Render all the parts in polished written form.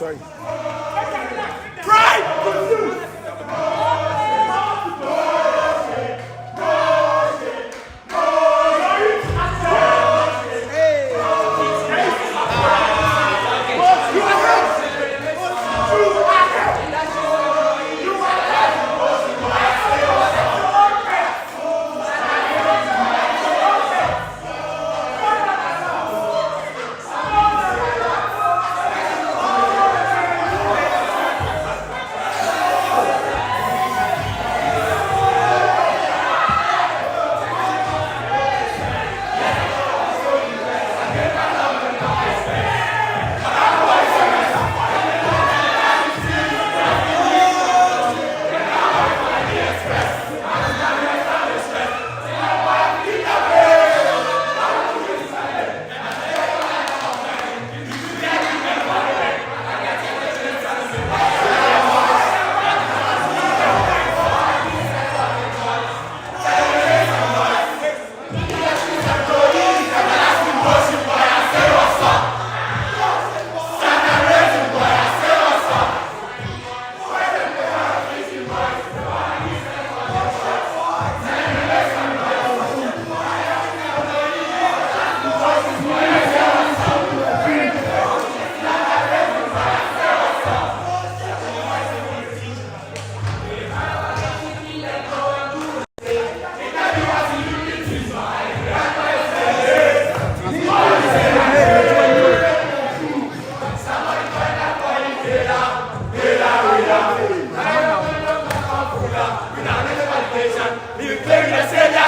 Sorry.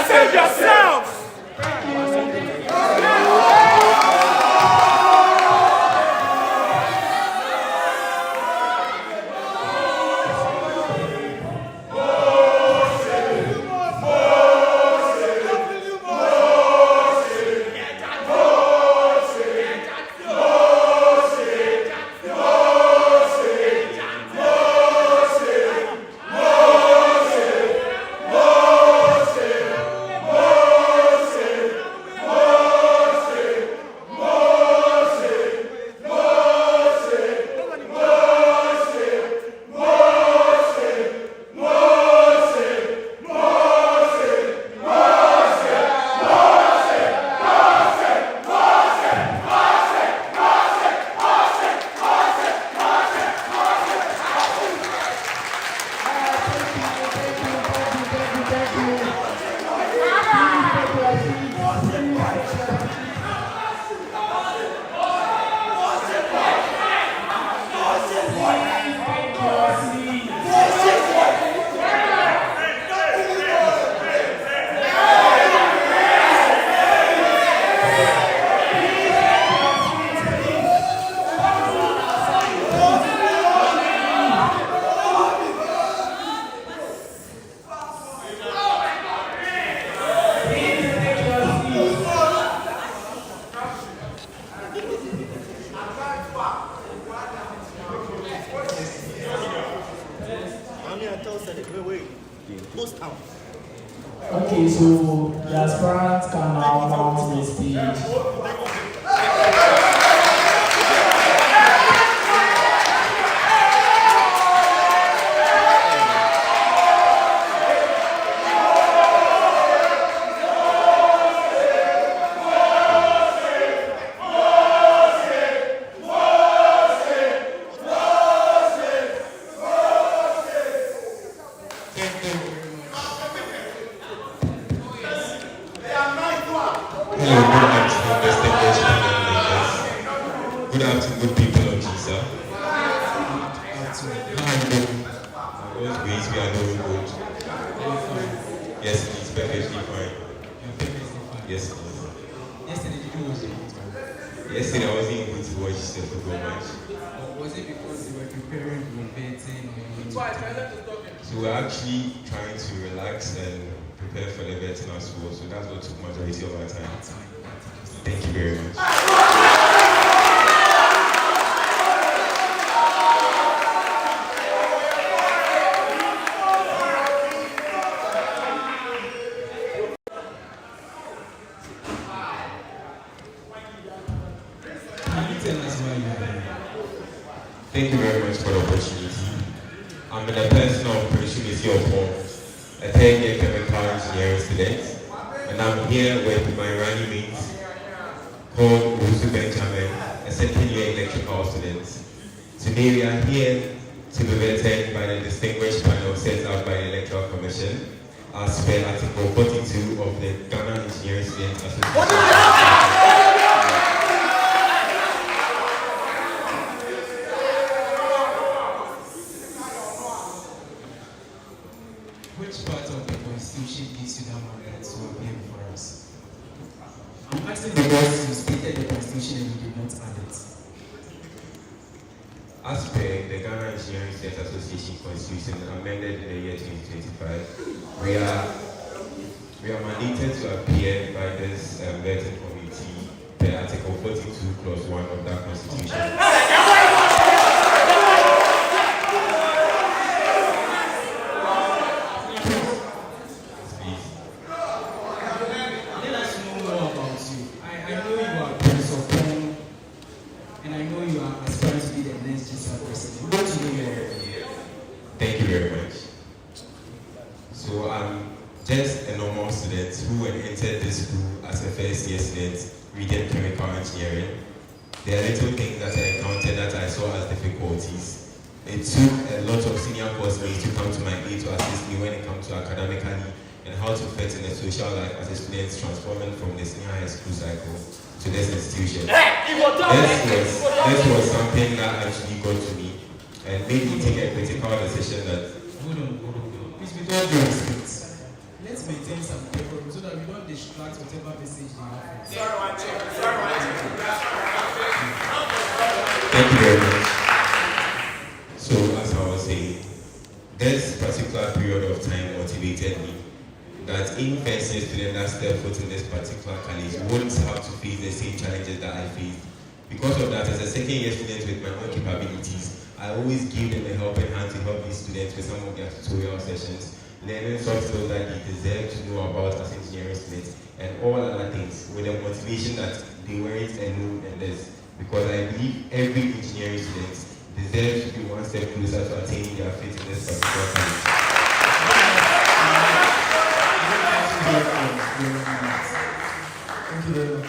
Save yourselves! Okay, so the aspirants can now mount the stage. Good afternoon, people of Gesa. Those ways we are doing good. Yes, it's perfectly fine. Yes, please. Yesterday I wasn't able to watch the football match. Was it because you were preparing for betting or So we're actually trying to relax and prepare for the betting as well. So that's what took majority of our time. Thank you very much. I'm in the person of Prince Upon, a 10-year chemical engineering student, and I'm here with my running mates called Wusu Benjamin, a second-year electrical student. Today we are here to be vetted by the distinguished panel set up by the Electoral Commission as per Article 42 of the Ghana Engineering Students Association. Which part of the Constitution gives you that mandate to appear before us? I'm asking because you stated the Constitution and you did not add it. As per the Ghana Engineering Students Association Constitution amended in the year 2025, we are mandated to appear by this vetting committee per Article 42, Clause 1 of that Constitution. Let us know more about you. I know you are Prince of Pong, and I know you are aspiring to be the next Gesa president. We want to know more. Thank you very much. So I'm just a normal student who had entered this school as a first-year student reading chemical engineering. There are little things that I encountered that I saw as difficulties. It took a lot of senior course-mates to come to my aid to assist me when it comes to academically and how to fit in the social life as a student transforming from the senior high school cycle to this institution. This was something that actually got to me and made me take a critical decision that Hold on. Please, with all due respect, let's maintain some decorum so that we don't distract whatever message they have. thank you very much. So as I was saying, this particular period of time motivated me that any first year student that step foot in this particular college won't have to face the same challenges that I faced. Because of that, as a second year student with my own capabilities, I always give them a helping hand to help these students with some of their tutorial sessions, learning soft skills that they deserve to know about as engineering students, and all other things with the motivation that they weren't alone in this. Because I believe every engineering student deserves to be one step closer to attaining their fate in this particular college. Thank you very much.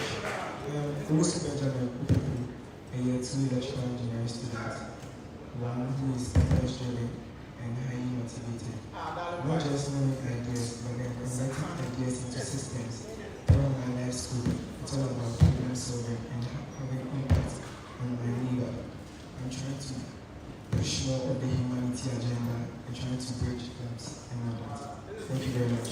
Gesa Benjamin, a year 2 electrical engineering student, one who is purpose-driven and highly motivated. Not just knowing ideas, but then converting ideas into systems. Throughout my life school, it's all about problem solving and having impact on my neighbor. I'm trying to push more of the humanity agenda and trying to bridge gaps and all that. Thank you very much.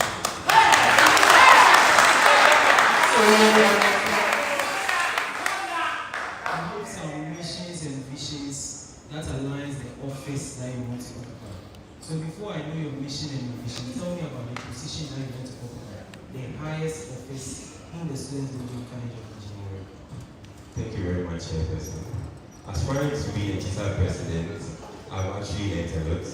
I have some missions and visions that aligns the office that you want to occupy. So before I know your mission and your vision, tell me about the position that you want to occupy, the highest office in the Students' Building College of Engineering. Thank you very much, Chairperson. Aspiring to be a Gesa president, I've actually learned a lot.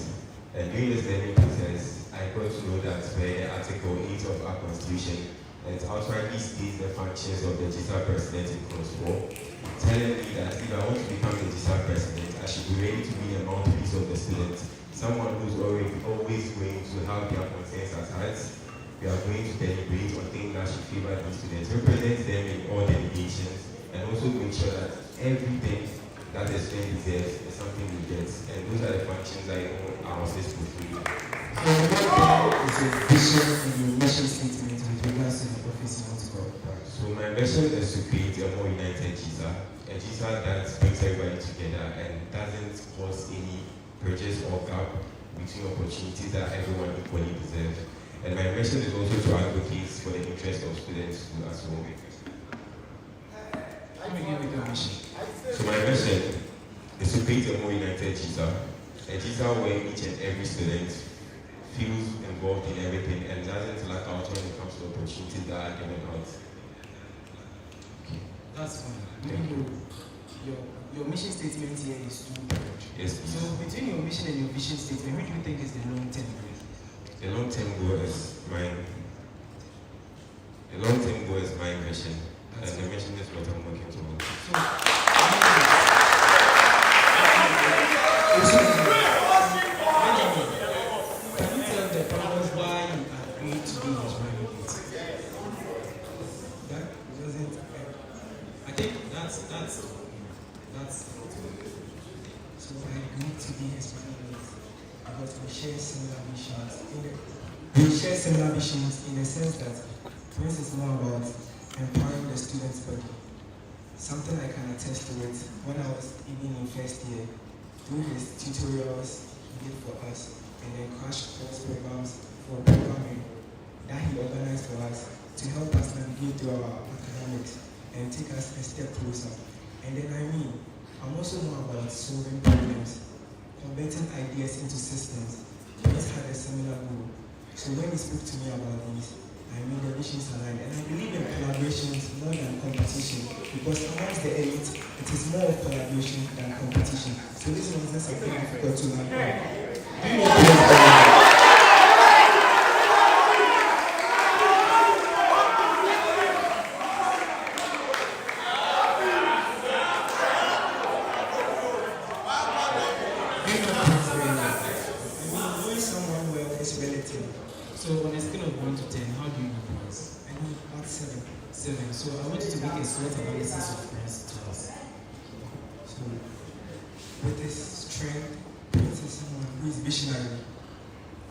And during this learning process, I got to know that per Article 8 of our Constitution, it outrightly states the functions of the Gesa president in clause 4, telling me that if I want to become the Gesa president, I should be ready to be a mouthpiece of the students, someone who's always going to have their concerns at heart. We are going to deliberate on things that should favor the students, represent them in all delegations, and also make sure that everything that the student deserves is something we get. And those are the functions that our office fulfill. So what then is your vision and your mission statement with regards to the office you want to go? So my mission is to create a more united Gesa, a Gesa that brings everybody together and doesn't cause any prejudice or gap between opportunities that everyone equally deserves. And my mission is also to advocate for the interest of students as well. Let me give you the mission. So my mission is to create a more united Gesa, a Gesa where each and every student feels involved in everything and doesn't lack out when it comes to opportunities that are given out. That's fine. Your mission statement here is too broad. Yes, please. So between your mission and your vision statement, who do you think is the long-term goal? The long-term goal is my mission, and the mission is what I'm working towards. So, because we share similar visions. We share similar visions in the sense that Prince is more about empowering the student's body. Something I can attest to it when I was even in first year, through his tutorials he did for us, and then crash course programs for programming that he organized for us to help us navigate through our academics and take us a step closer. And then I'm also more about solving problems, converting ideas into systems. Prince had a similar goal. So when he spoke to me about these, the visions aligned. And I believe in collaborations more than competition, because amongst the elite, it is more of collaboration than competition. So this is not something difficult to learn. Knowing someone well is relative. So on a scale of 1 to 10, how do you know Prince? About 7. 7. So I want you to make a SWOT analysis of Prince to us. So with his strength, Prince is someone who is visionary,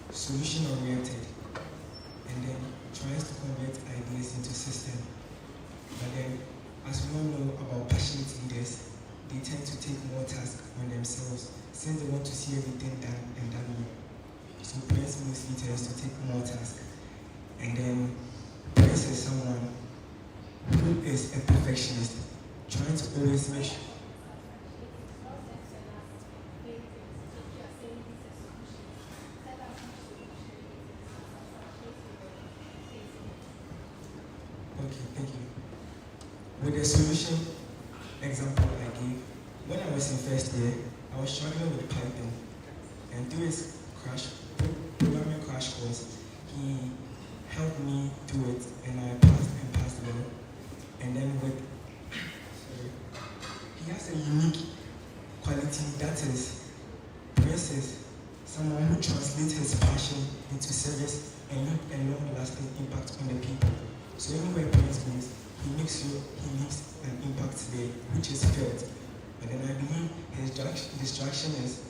solution oriented, and then tries to convert ideas into system. But then, as we all know about passionate leaders, they tend to take more tasks on themselves since they want to see everything done and done well. So Prince mostly tends to take more tasks. And then Prince is someone who is a perfectionist, trying to always make sure. Okay, thank you. With the solution example I gave, when I was in first year, I was struggling with Python, and through his programming crash course, he helped me through it, and I passed well. And then he has a unique quality that is, Prince is someone who translates his passion into service and leave a long-lasting impact on the people. So anywhere Prince goes, he leaves an impact there, which is felt. But then I believe his distraction is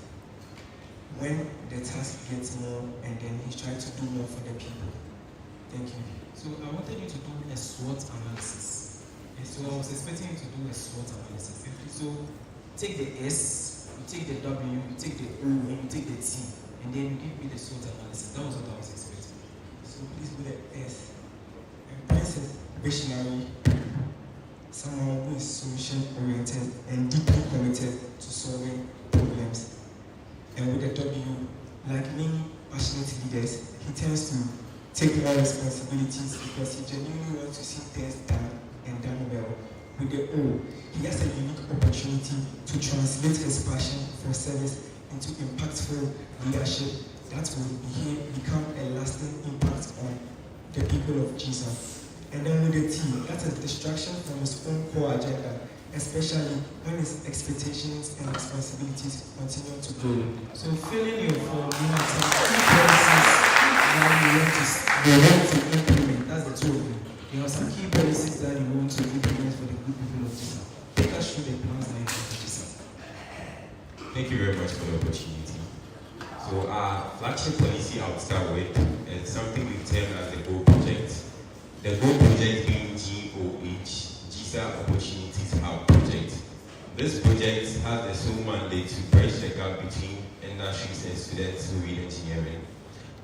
when the task gets more, and then he's trying to do more for the people. Thank you. So I wanted you to do a SWOT analysis. So I was expecting you to do a SWOT analysis. So take the S, you take the W, you take the O, and you take the T, and then you give me the SWOT analysis. That was what I was expecting. So please do the S. And Prince is visionary, someone who is solution oriented and deeply committed to solving problems. And with the W, like many passionate leaders, he tends to take more responsibilities because he genuinely wants to see things done and done well. With the O, he has a unique opportunity to translate his passion for service into impactful leadership that will become a lasting impact on the people of Jesus. And then with the T, that's a distraction from his own core agenda, especially when his expectations and responsibilities continue to grow. So filling your form, you have some key policies that you want to implement. That's the two of them. You have some key policies that you want to implement for the good people of Jesus. Take us through the plans that you have for Jesus. Thank you very much for the opportunity. So our flagship policy I would start with is something we term as the GO project. The GO project being GOH, Gesa Opportunities Hub project. This project has the sole mandate to bridge the gap between industries and students who read engineering.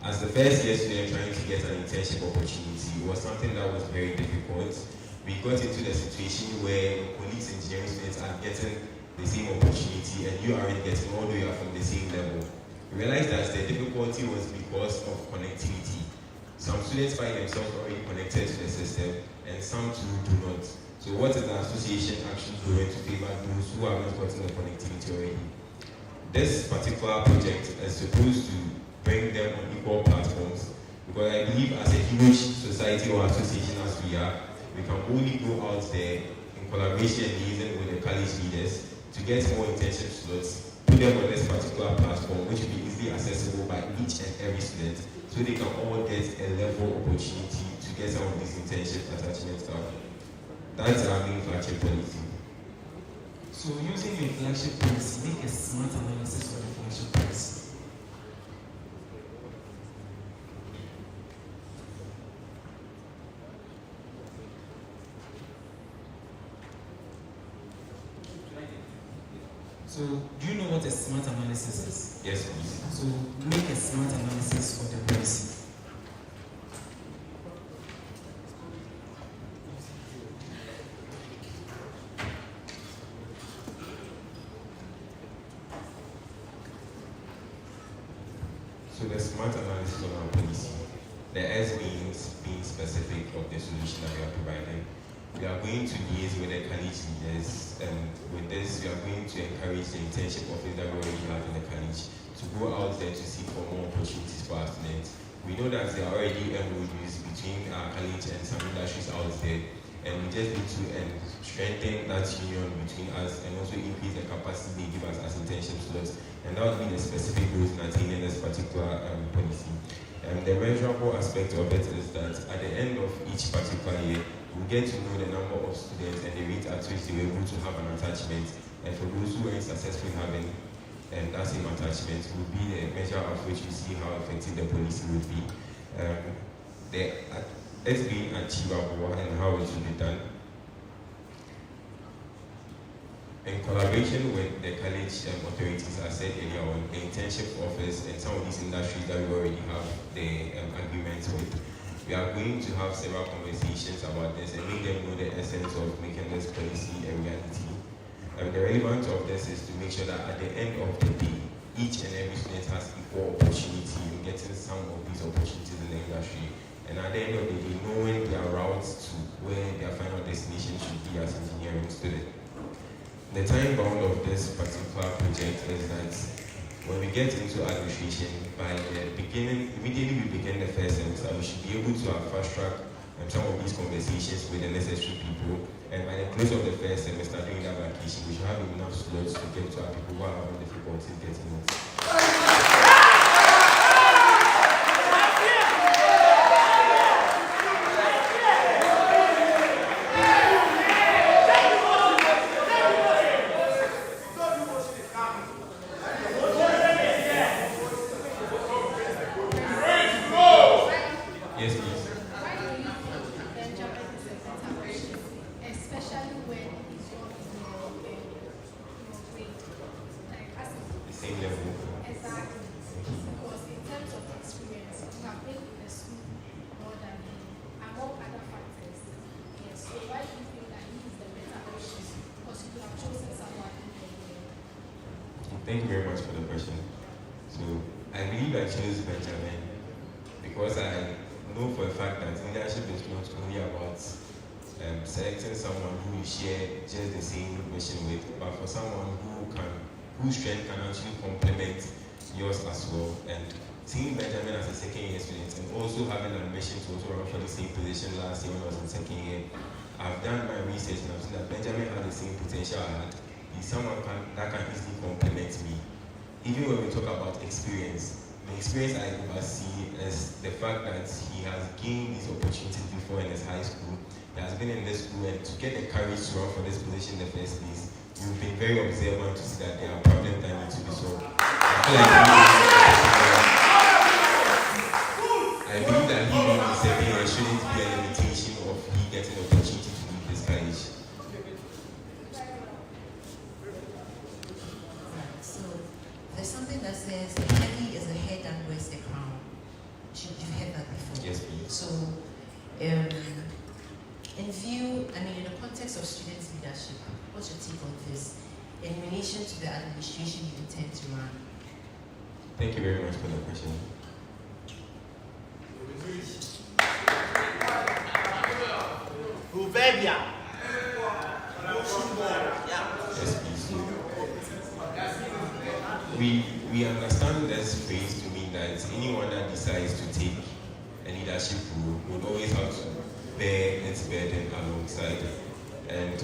As the first year student trying to get an internship opportunity, it was something that was very difficult. We got into the situation where police engineering students are getting the same opportunity and you aren't getting all the way up from the same level. We realized that the difficulty was because of connectivity. Some students find themselves already connected to the system and some too do not. So what is the association actually going to favor those who haven't gotten the connectivity already? This particular project is supposed to bring them on equal platforms, because I believe as a huge society or association as we are, we can only go out there in collaboration and liaison with the college leaders to get more internship slots, put them on this particular platform, which will be easily accessible by each and every student, so they can all get a level opportunity to get some of these internship attachment stuff. That's our main flagship policy. So using your flagship policy, make a smart analysis of the flagship policy. So, do you know what a SMART analysis is? Yes, please. So, make a SMART analysis for the policy. So the SMART analysis on our policy, the S means being specific of the solution that we are providing. We are going to liaise with the college leaders, and with this, we are going to encourage the internship office that we already have in the college to go out there to seek for more opportunities for our students. We know that there are already MOUs between our college and some industries out there, and we just need to strengthen that union between us and also increase the capacity they give us as internship slots. And that would be the specific goals in attaining this particular policy. The measurable aspect of it is that at the end of each particular year, we get to know the number of students and the rate at which they were able to have an attachment. And for those who weren't successful in having that same attachment, will be the measure of which we see how effective the policy would be. It's being achievable and how it should be done. In collaboration with the college authorities, as I said earlier on, the internship office and some of these industries that we already have the agreements with, we are going to have several conversations about this and make them know the essence of making this policy a reality. The relevance of this is to make sure that at the end of the day, each and every student has equal opportunity in getting some of these opportunities in the industry. And at the end of the day, knowing their routes to where their final destination should be as engineering students. The time bound of this particular project is that when we get into administration, by the beginning, immediately we begin the first semester, we should be able to have fast track some of these conversations with the necessary people. And by the close of the first semester, during that vacation, we should have enough slots to get to our people who are having difficulties getting it. Thank you very much for the question. So I believe I chose Benjamin because I know for a fact that leadership is not only about selecting someone who you share just the same mission with, but for someone whose strength can actually complement yours as well. And seeing Benjamin as a second year student and also having an ambition to also run for the same position last year when I was in second year, I've done my research and I've seen that Benjamin had the same potential I had. He's someone that can easily complement me. Even when we talk about experience, the experience I oversee is the fact that he has gained these opportunities before in his high school. He has been in this school, and to get the courage to run for this position in the first place, you've been very observant to see that there are problems that need to be solved. I believe that he being the second year shouldn't be a limitation of he getting the opportunity to leave this college. There's something that says the heavy is the head that wears the crown. You've heard that before. Yes, please. So, in view, in the context of student leadership, what's your take on this in relation to the administration you intend to run? Thank you very much for the question. Yes, please. We understand this phrase to mean that anyone that decides to take a leadership role would always have to bear its burden alongside. And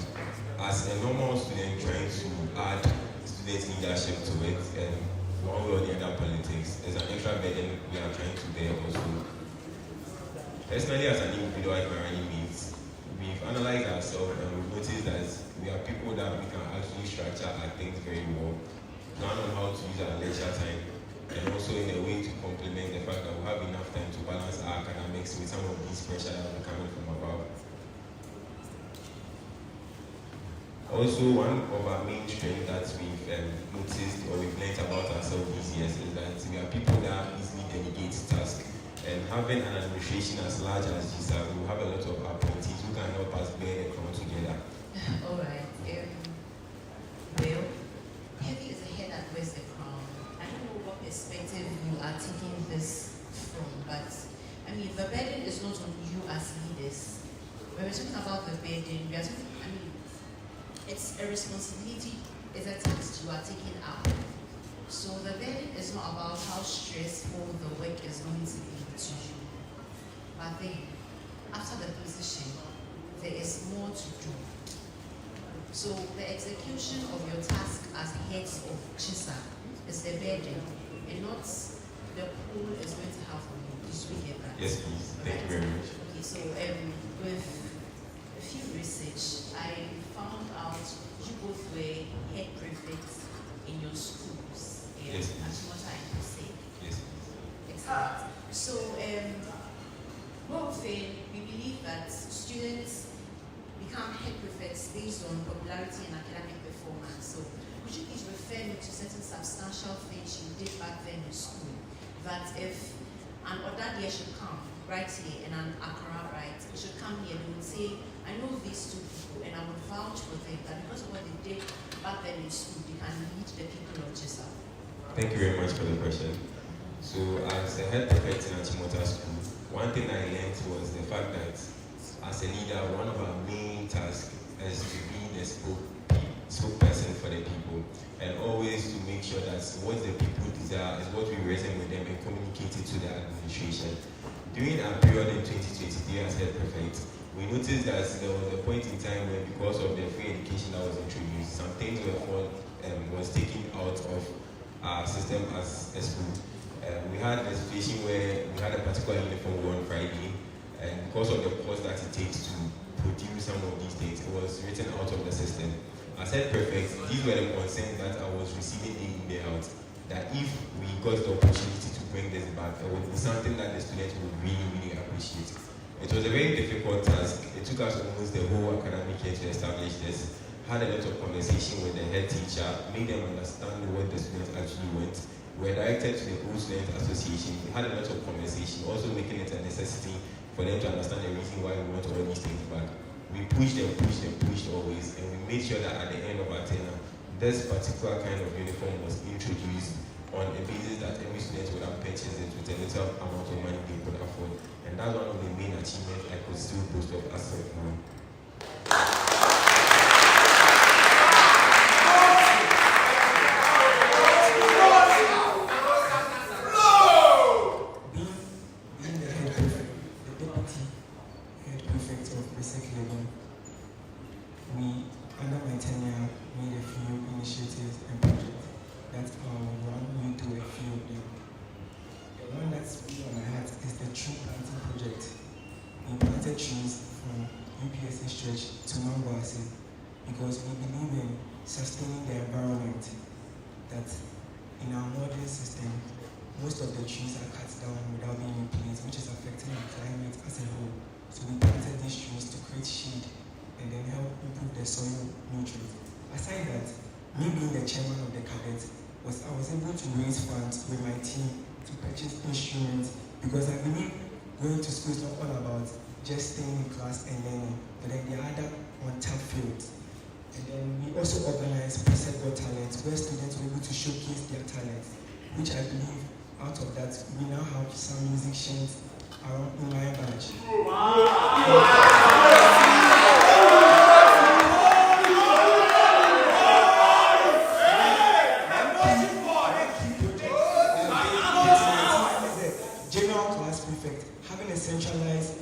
as a normal student trying to add student leadership to it, one way or the other politics, there's an extra burden we are trying to bear also. Personally, as an individual at my running mates, we've analyzed ourselves and we've noticed that we are people that we can actually structure our things very well, plan on how to use our leisure time, and also in a way to complement the fact that we have enough time to balance our academics with some of these pressure that will be coming from above. Also, one of our main strengths that we've noticed or we've learned about ourselves these years is that we are people that easily delegate tasks. And having an administration as large as Gesa, we will have a lot of appointees who can help us bear the crown together. All right. Well, heavy is the head that wears the crown. I don't know what perspective you are taking this from, but I mean, the burden is not on you as leaders. When we're talking about the burden, we are talking, it's a responsibility, it's a task you are taking up. So the burden is not about how stressful the work is going to be to you. But then, after the position, there is more to do. So the execution of your task as heads of Gesa is the burden, and not the pool is going to have on you. Did we get that? Yes, please. Thank you very much. Okay, so with a few research, I found out you both were head prefects in your schools. Yes, please. What I can say. Yes, please. Excellent. So, more often, we believe that students become head prefects based on popularity and academic performance. So, would you please refer me to certain substantial things you did back then in school? That if an Odadia should come right here and an Akara right, should come here and would say, I know these two people and I would vouch for them that because of what they did back then in school, they can lead the people of Gesa. Thank you very much for the question. So, as a head prefect in Achimota School, one thing I learned was the fact that as a leader, one of our main tasks is to be the spokesperson for the people, and always to make sure that what the people desire is what we resonate with them and communicate it to the administration. During our period in 2023 as head prefect, we noticed that there was a point in time where, because of the free education that was introduced, some things was taken out of our system as a school. We had a situation where we had a particular uniform on Friday, and because of the cost that it takes to produce some of these things, it was written out of the system. As head prefect, these were the concerns that I was receiving day in, day out, that if we got the opportunity to bring this back, it would be something that the students would really, really appreciate. It was a very difficult task. It took us almost the whole academic year to establish this. Had a lot of conversation with the head teacher, made them understand what the students actually want. We were directed to the Old Students Association. We had a lot of conversation, also making it a necessity for them to understand the reason why we want all these things back. We pushed always, and we made sure that at the end of our tenure, this particular kind of uniform was introduced on a basis that every student would have purchased it with a little amount of money they could afford. And that's one of the main achievements I could still boast of as of now. Because we believe in sustaining the environment, that in our modern system, most of the trees are cut down without being replaced, which is affecting the climate as a whole. So we planted these trees to create shade and then help improve the soil nutrients. Aside that, me being the chairman of the cadet, I was able to raise funds with my team to purchase instruments, because I believe going to school is not all about just staying in class and learning, but then there are other on-tap fields. And then we also organize Preset Got Talents, where students were able to showcase their talents, which I believe out of that, we now have some musicians around in my batch. General class prefect, having a centralized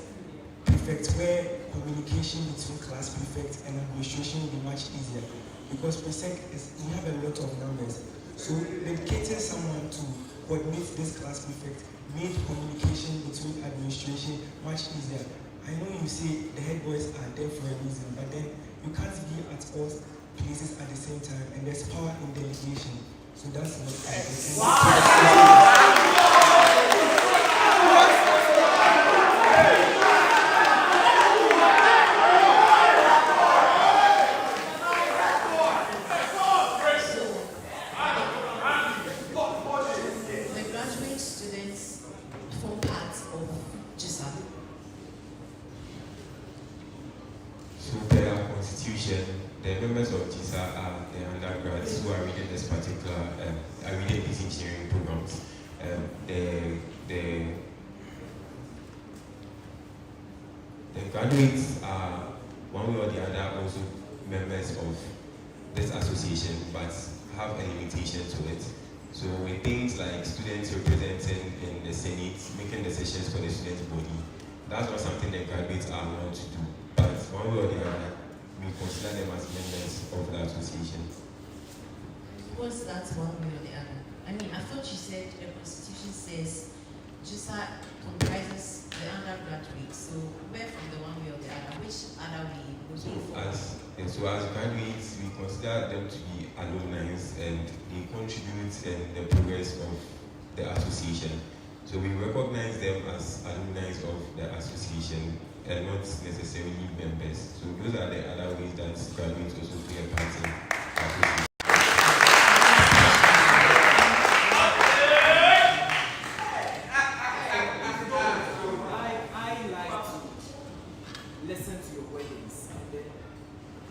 prefect where communication between class prefect and administration will be much easier, because prefect we have a lot of numbers. So dedicating someone to coordinate this class prefect made communication between administration much easier. I know you say the head boys are there for a reason, but then you can't be at all places at the same time, and there's power in delegation. So that's what I think. students form part of Gesa? So per our constitution, the members of GISA are the undergrads who are reading this particular, are reading these engineering programs. The graduates are one way or the other also members of this association, but have a limitation to it. So with things like students representing in the Senate, making decisions for the student body, that's not something that graduates are allowed to do. But one way or the other, we consider them as members of the association. What's that one way or the other? I mean, I thought you said the Constitution says GISA comprises the undergraduates. So where from the one way or the other? Which other way would So be for? as graduates, we consider them to be alumni and they contribute in the progress of the association. So we recognize them as alumni of the association and not necessarily members. So those are the other ways that graduates also play a part in association. I like to listen to your wordings. And then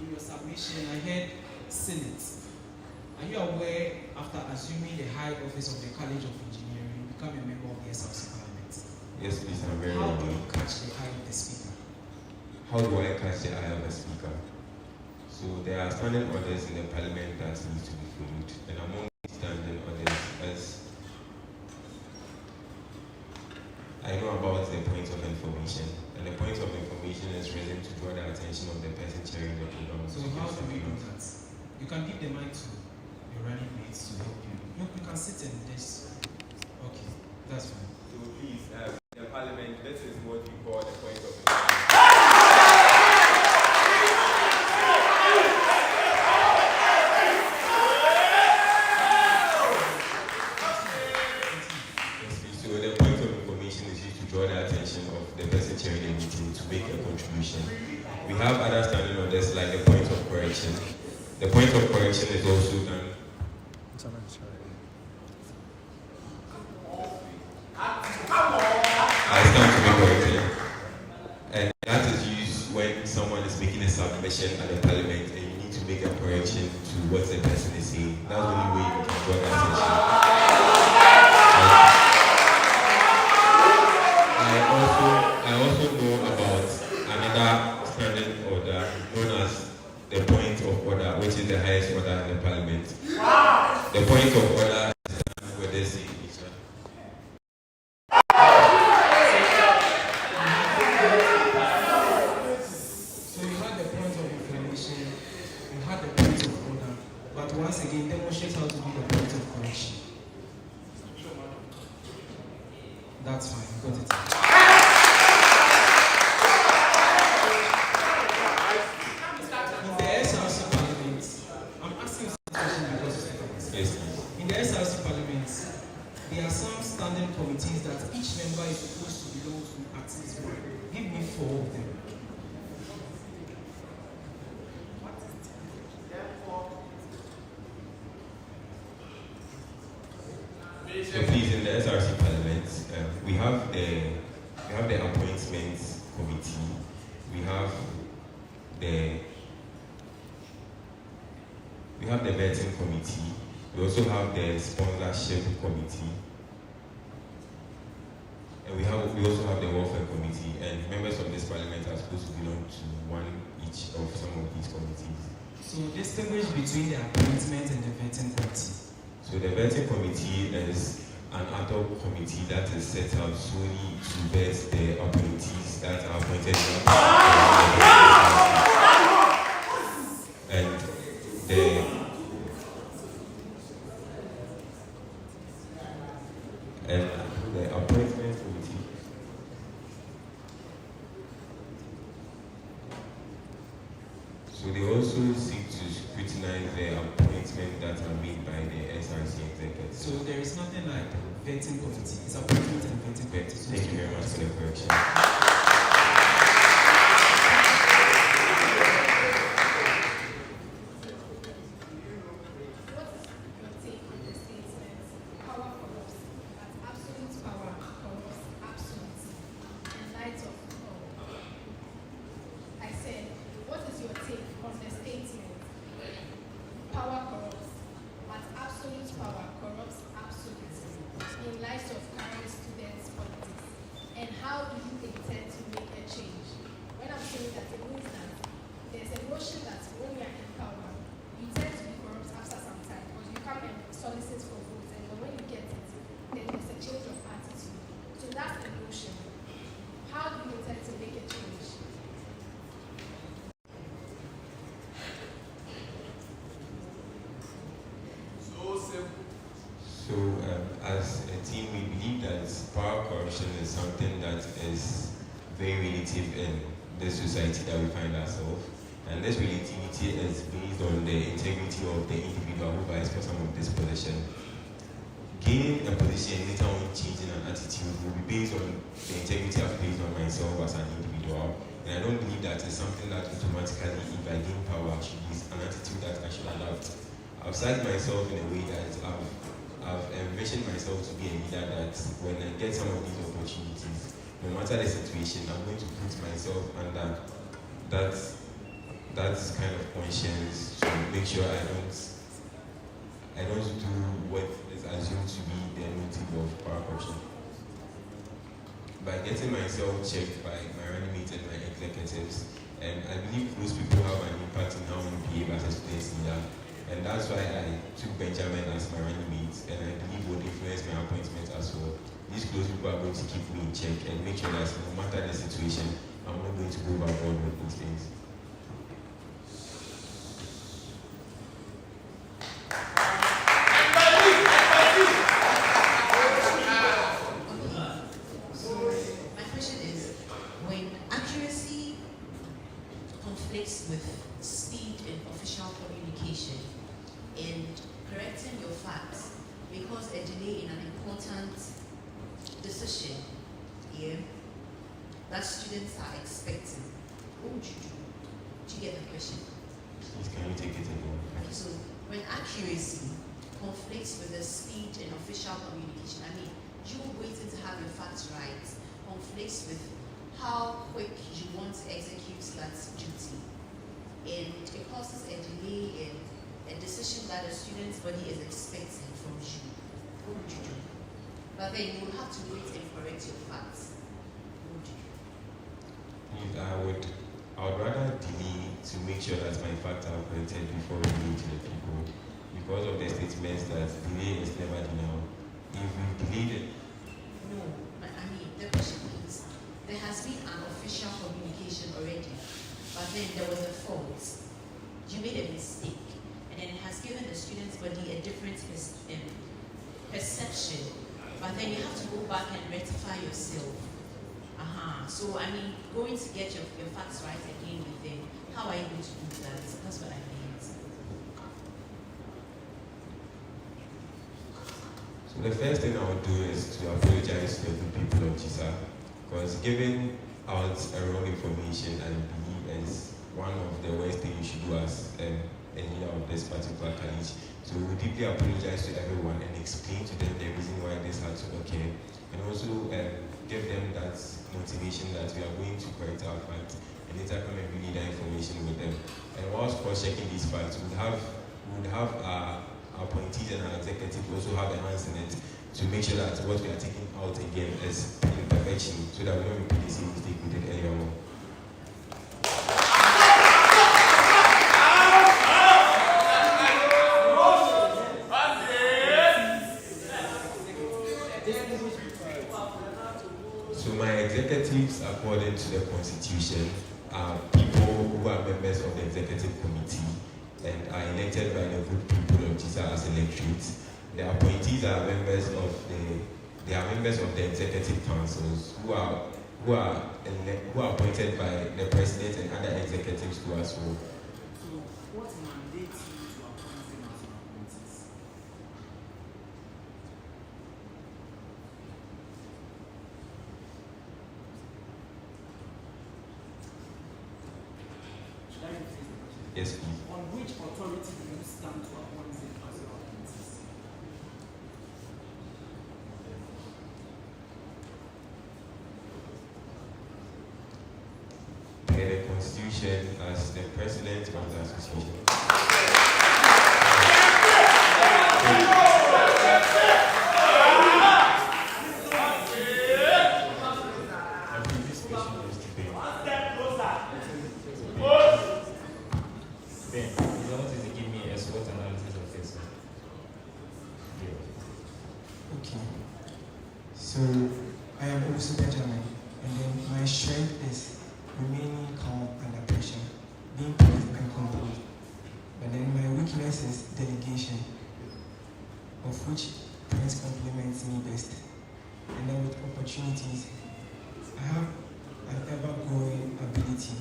in your submission, I heard Senate. Are you aware, after assuming the high office of the College of Engineering, you become a member of the SRC Parliament? Yes, please, I'm very How do aware. you catch the eye of the speaker? How do I catch the eye of a speaker? So there are standing orders in the parliament that need to be followed, and among these standing orders, as I know about the point of information, and the point of information is reason to draw the attention of the person chairing the program. So how do we do that? You can give the mic to your running mates to help you. You can sit in this. Okay, that's fine. So please, the parliament, this is what we call the point of information. So the point of information is used to draw the attention of the person chairing the meeting to make a contribution. We have other standing orders like the point of correction. The point of correction is also done. I stand to be corrected. And that is used when someone is making a submission at the parliament and you need to make a correction to what the person is saying. That's the only way you can draw the attention. I also know about another standing order known as the point of order, which is the highest order in the parliament. The point of order is done with this signature. So you had the point of information, you had the point of order, but once again, demonstrate how to do the point of correction. That's fine, you got it. In the SRC Parliament, I'm asking this question because Yes. in the SRC Parliament, there are some standing committees that each member is supposed to belong to at least one. Give me 4 of them. So please, in the SRC Parliament, we have the appointments committee, we have the vetting committee, we also have the sponsorship committee, and we also have the welfare committee. And members of this parliament are supposed to belong to one each of some of these committees. So distinguish between the appointment and the vetting committee. So the vetting committee is an ad hoc committee that is set up solely to vet the appointees that are appointed and the appointment committee. So they also seek to scrutinize the appointments that are made by the SRC executive. So there is nothing like vetting committee. It's appointment and vetting committee. So Thank you very much for the correction. What is your take on the statement, power corrupts, that absolute power corruption is something that is very relative in this society that we find ourselves. And this relativity is based on the integrity of the individual who vies for some of this position. Gaining a position and later on changing an attitude will be based on the integrity I've placed on myself as an individual. And I don't believe that is something that automatically, if I gain power, should be an attitude that I should adopt. I've sized myself in a way that I've envisioned myself to be a leader that when I get some of these opportunities, no matter the situation, I'm going to put myself under that kind of conscience to make sure I don't do what is assumed to be the motive of power corruption. By getting myself checked by my running mates and my executives, and I believe those people have an impact in how we behave as a student leader. And that's why I took Benjamin as my running mate, and I believe would influence my appointment as well. These close people are going to keep me in check and make sure that no matter the situation, I'm not going to go overboard with these things. My question is, when accuracy conflicts with speed in official communication and correcting your facts because a delay in an important decision, that students are expecting, what would you do? Do you get the question? Please, can you take it again? Okay, so when accuracy conflicts with the speed in official communication, I mean, you waiting to have your facts right conflicts with how quick you want to execute that duty, and it causes a delay in a decision that the student's body is expecting from you. What would you do? But then you will have to wait and correct your facts. What would you do? Please, I would rather delay to make sure that my facts are corrected before relaying to the people, because of the statements that delay is never denial. If we delayed it, No, but I mean, the question is, there has been an official communication already, but then there was a fault. You made a mistake, and then it has given the student's body a different perception, but then you have to go back and rectify yourself. So, I mean, going to get your facts right again with them, how are you going to do that? That's what I mean. so the first thing I would do is to apologize to the good people of Gesa, because giving out wrong information, I believe, is one of the worst things you should do as a leader of this particular college. So we deeply apologize to everyone and explain to them the reason why this had to occur, and also give them that motivation that we are going to correct our facts and later come and relay that information with them. And whilst cross-checking these facts, we would have our appointees and our executives also have a hands in it to make sure that what we are taking out again is in perfection, so that we don't repeat the same mistake we did earlier on. So my executives, according to the Constitution, are people who are members of the executive committee and are elected by the good people of Gesa as electorates. The appointees are members of the executive councils who are appointed by the president and other executives who as well. So, what mandates you to appoint them as your appointees? Should I rephrase the question? Yes, please. On which authority do you stand to appoint them as your appointees? The Constitution as the president of the association. My previous question is to Ben. Ben, you want to give me a SWOT analysis of this? Okay. So I am also Benjamin, and then my strength is remaining calm under pressure, being brief and composed. But then my weakness is delegation, of which Prince compliments me best. And then with opportunity opportunities, I have an ever-growing ability.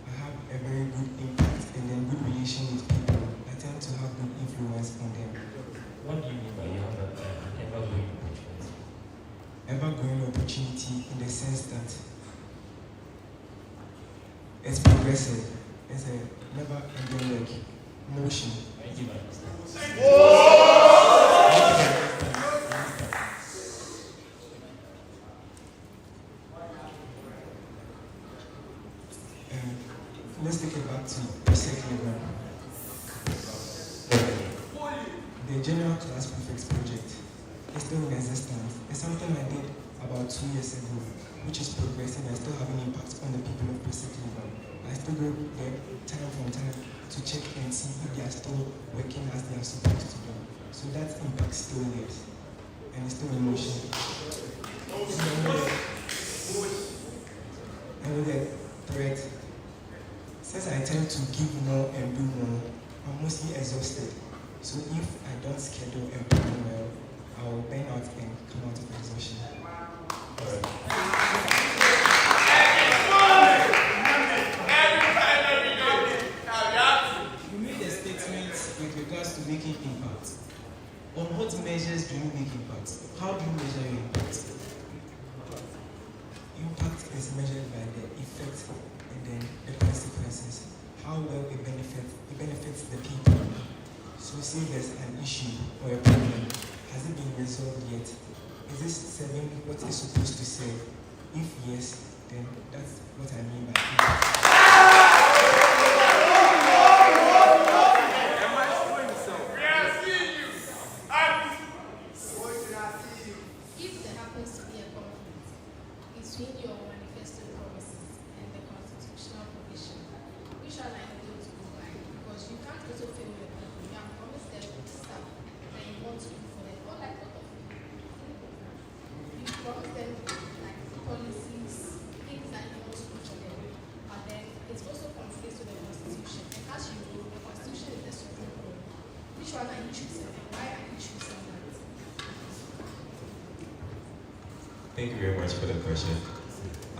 I have a very good impact and then good relation with people. I tend to have good influence on them. What do you mean by you have an ever-growing opportunity? Ever-growing opportunity in the sense that it's progressive. It's a never-ending like motion. Thank you, understand. Let's take it back to basic level. The General Class Prefects project is still in existence. It's something I did about 2 years ago, which is progressing and still having impact on the people of basic level. I still go there time from time to check and see if they are still working as they are supposed to do. So that impact still there, and it's still in motion. And with the threat, since I tend to give more and do more, I'm mostly exhausted. So if I don't schedule and plan well, I will burn out and come out of exhaustion. You made a statement with regards to making impact. On what measures do you make impact? How do you measure your impact? Impact is measured by the effect and then the consequences. How well it benefits the people. So say there's an issue or a problem. Has it been resolved yet? Is this serving what it's supposed to serve? If yes, then that's what I mean by impact. If there happens to be a conflict between your manifesto promises and the constitutional provision, which one are you going to go by? Because you can't also fail your people. You have promised them stuff that you want to do for them. Or like what of you promise them like policies, things that you want to do for them, but then it's also conflicts with the constitution. And as you know, the constitution is the supreme law. Which one are you choosing? And why are you choosing that? Thank you very much for the question.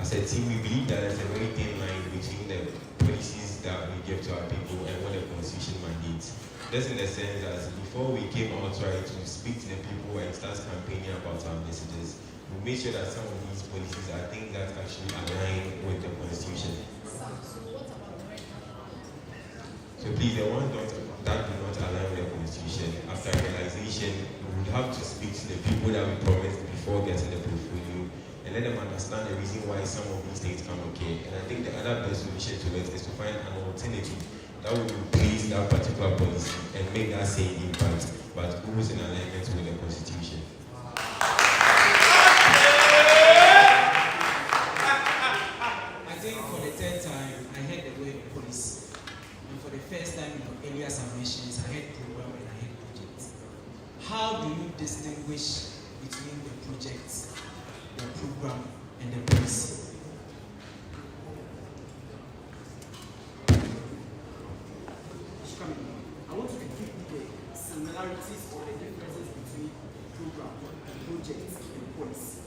As a team, we believe that there's a very thin line between the policies that we give to our people and what the Constitution mandates. Just in the sense that before we came out trying to speak to the people and start campaigning about our messages, we made sure that some of these policies are things that actually align with the Constitution. So what about the red card? So please, the ones that do not align with the Constitution, after realization, we would have to speak to the people that we promised before getting the portfolio and let them understand the reason why some of these things come okay. And I think the other best solution to it is to find an alternative that will replace that particular policy and make that same impact, but goes in alignment with the Constitution. I think for the third time, I heard the word policy. And for the first time in your earlier submissions, I heard program and I heard projects. How do you distinguish between the projects, the program, and the policy? I want to give you the similarities or the differences between program, projects, and policy.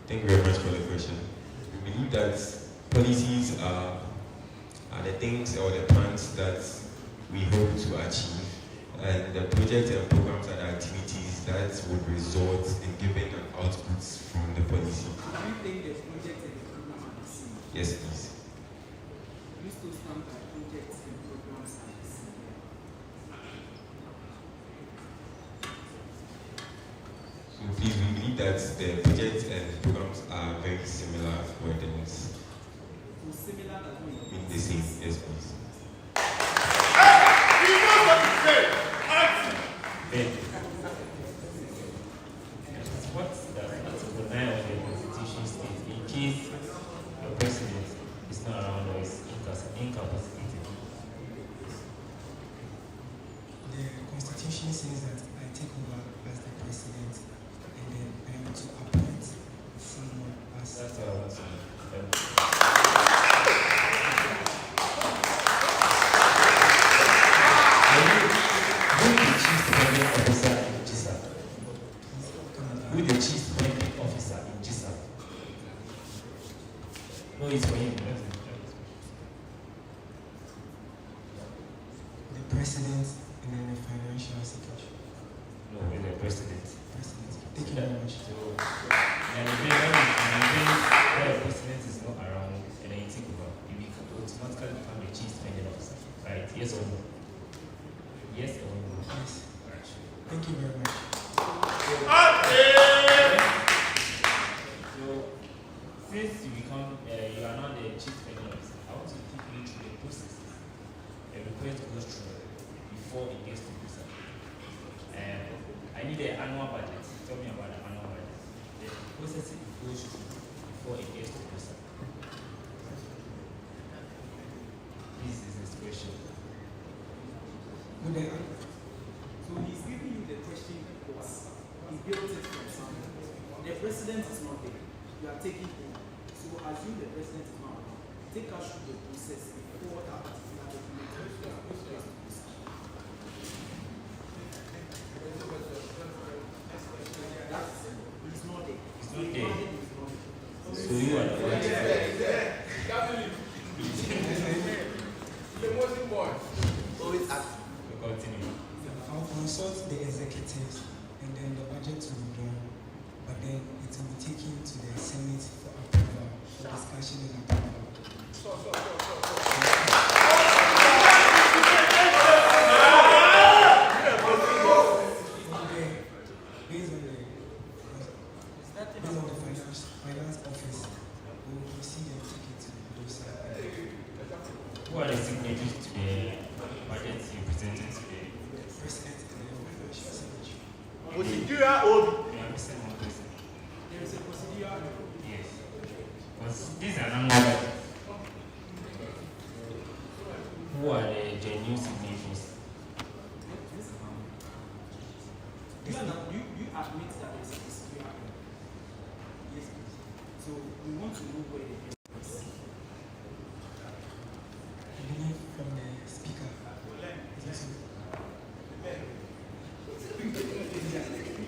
Thank you very much for the question. We believe that policies are the things or the plans that we hope to achieve, and the projects and programs are the activities that would result in giving an output from the policy. Do you think the project and the program are the same? Yes, please. Do you still stand by projects and programs are the same? So please, we believe that the projects and programs are very similar wordings. So similar as well. Mean the same, yes, please. Then, what does Article 9 of the Constitution state in case the president is not around or is incapacitated? The Constitution says that I take over as the president and then I am to appoint someone as That's what I want to know. Who the chief spending officer in Gesa? Who the chief spending officer in Gesa? No, it's for him. The president and then the financial secretary. No, it's the president. President. Thank you very much. So, and when the president is not around and then you think about it, you automatically become the chief spending officer. Right? Yes or no? Yes or no? Yes. Right. Thank you very much. So, since you become, you are not the chief spending officer, I want to take you through the processes a request goes through before it gets to Gesa. I need the annual budget. Tell me about the annual budget. The process it goes through before it gets to Gesa. This is his question. Good day. So he's giving you the question because he built it from something. The president is not there. You are taking him. So assume the president is not there. Take us through the process before that particular document is he's not there. He's not there. He's not there. So you are the one to Always ask. continue. I'll consult the executives and then the budget will be done, but then it will be taken to the Senate for approval, for discussion and approval. Based on the finance office, we will proceed and take it to those. Who are the signatories to the budget you presented today? President and the financial secretary. You are missing one person. There is a procedure. Yes. Because these are not budget. Who are the genuine signatories? You admit that there is a procedure. Yes, please. So we want to know where the person is. I believe from the speaker.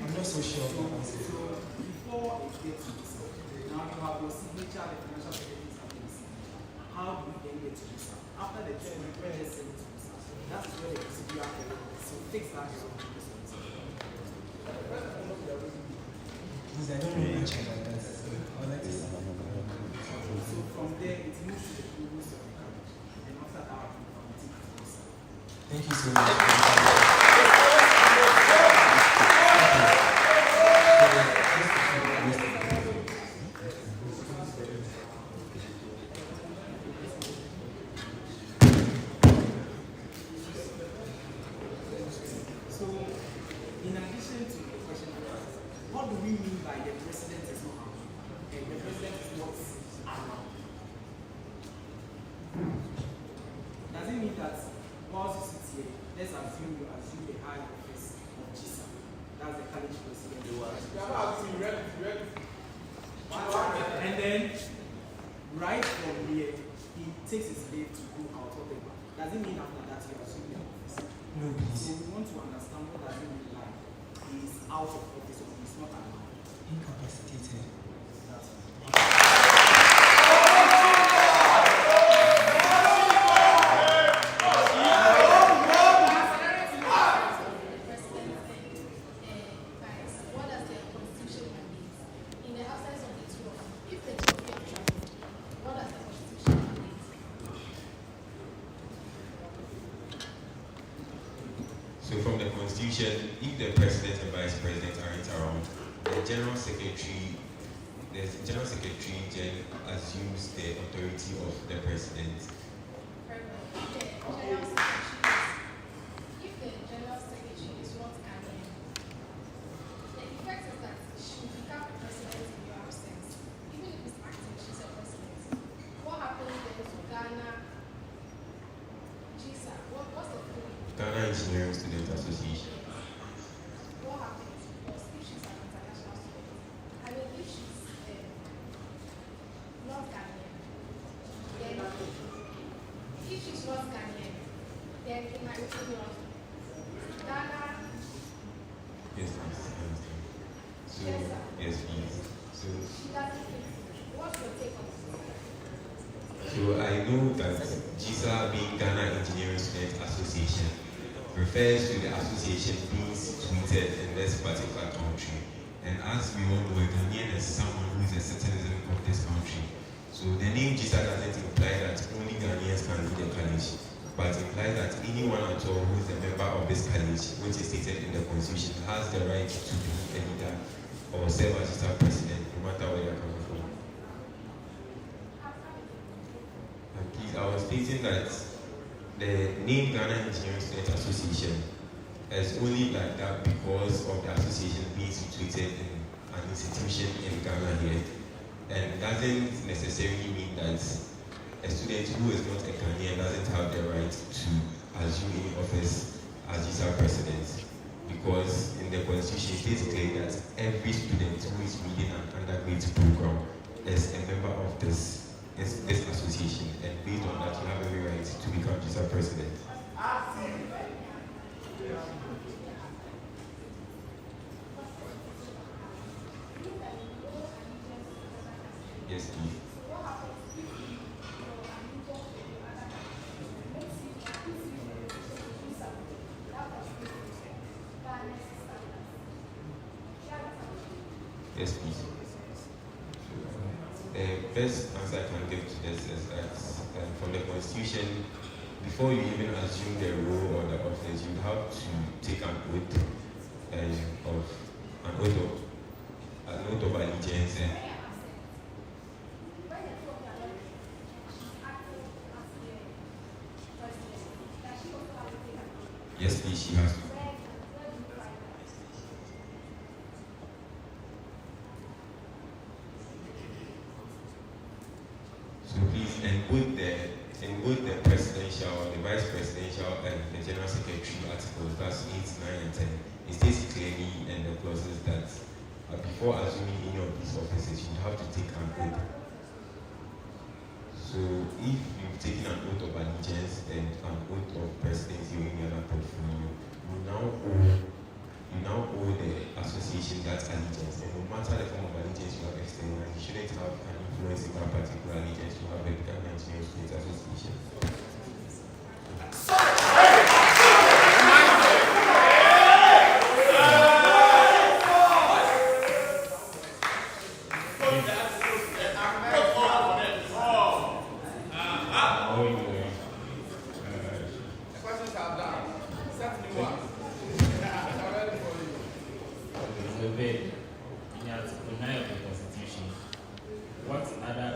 I'm not so sure. So before it gets to this, now you have your signature, the financial secretary's have your signature. How do we then get to this? After the two, we just send it to this. That's where the procedure is. So fix that. Because I don't know much about that. I would like to see. So from there, it moves to the previous of the college. And after that, we can take this. Thank you so much. So, in addition to the question, what do we mean by the president is not around? And the president is not around. Does it mean that whilst you sit here, let's assume you assume the high office of Gesa? That's the college president. And then, right from here, he takes his leave to go out of the bank. Does it mean after that you assume the office? No, So please. we want to understand what does it mean like he is out of office or he is not around. Incapacitated. That's What does the constitution mandate? In the absence of the two of you, if the two of you are traveling, what does the constitution mandate? So from the constitution, if the president and vice president aren't around, the general secretary assumes the authority of the president. Very well. If the general secretary is not canon, the effect is that she will become president in your absence. Even if it's acting, she's a president. What happens then to Ghana? Gesa, what's the feeling? Ghana Engineering Student Association. What happens? Because if she's an international student, I mean, if she's not Ghanaian, Then in my opinion, Ghana, Yes, please. I understand. So, yes, sir. yes, please. So, She doesn't fit. What's your take on this? so I know that GISA being Ghana Engineering Student Association refers to the association being situated in this particular country. And as we all know, a Ghanaian is someone who is a citizen of this country. So the name GISA doesn't imply that only Ghanaians can lead the college, but implies that anyone at all who is a member of this college, which is stated in the constitution, has the right to be a leader or serve as GISA president, no matter where they are coming from. And please, I was stating that the name Ghana Engineering Student Association is only like that because of the association being situated in an institution in Ghana here. And doesn't necessarily mean that a student who is not a Ghanaian doesn't have the right to assume any office as GISA president. Because in the constitution it states clearly that every student who is reading an undergraduate program is a member of this association, and based on that you have every right to become GISA president. Yes, please. Yes, please. The best answer I can give to this is that from the constitution, before you even assume the role or the office, you have to take an oath of allegiance. Yes, please, she has to. So please, in both the presidential, the vice presidential, and the general secretary articles, that's 8, 9, and 10, it states clearly in the clauses that before assuming any of these offices, you have to take an oath. So if you've taken an oath of allegiance and an oath of presidency or any other portfolio, you now owe the association that allegiance. And no matter the form of allegiance you have external, you shouldn't have an influence in that particular allegiance you have with the Ghana Engineering Student Association.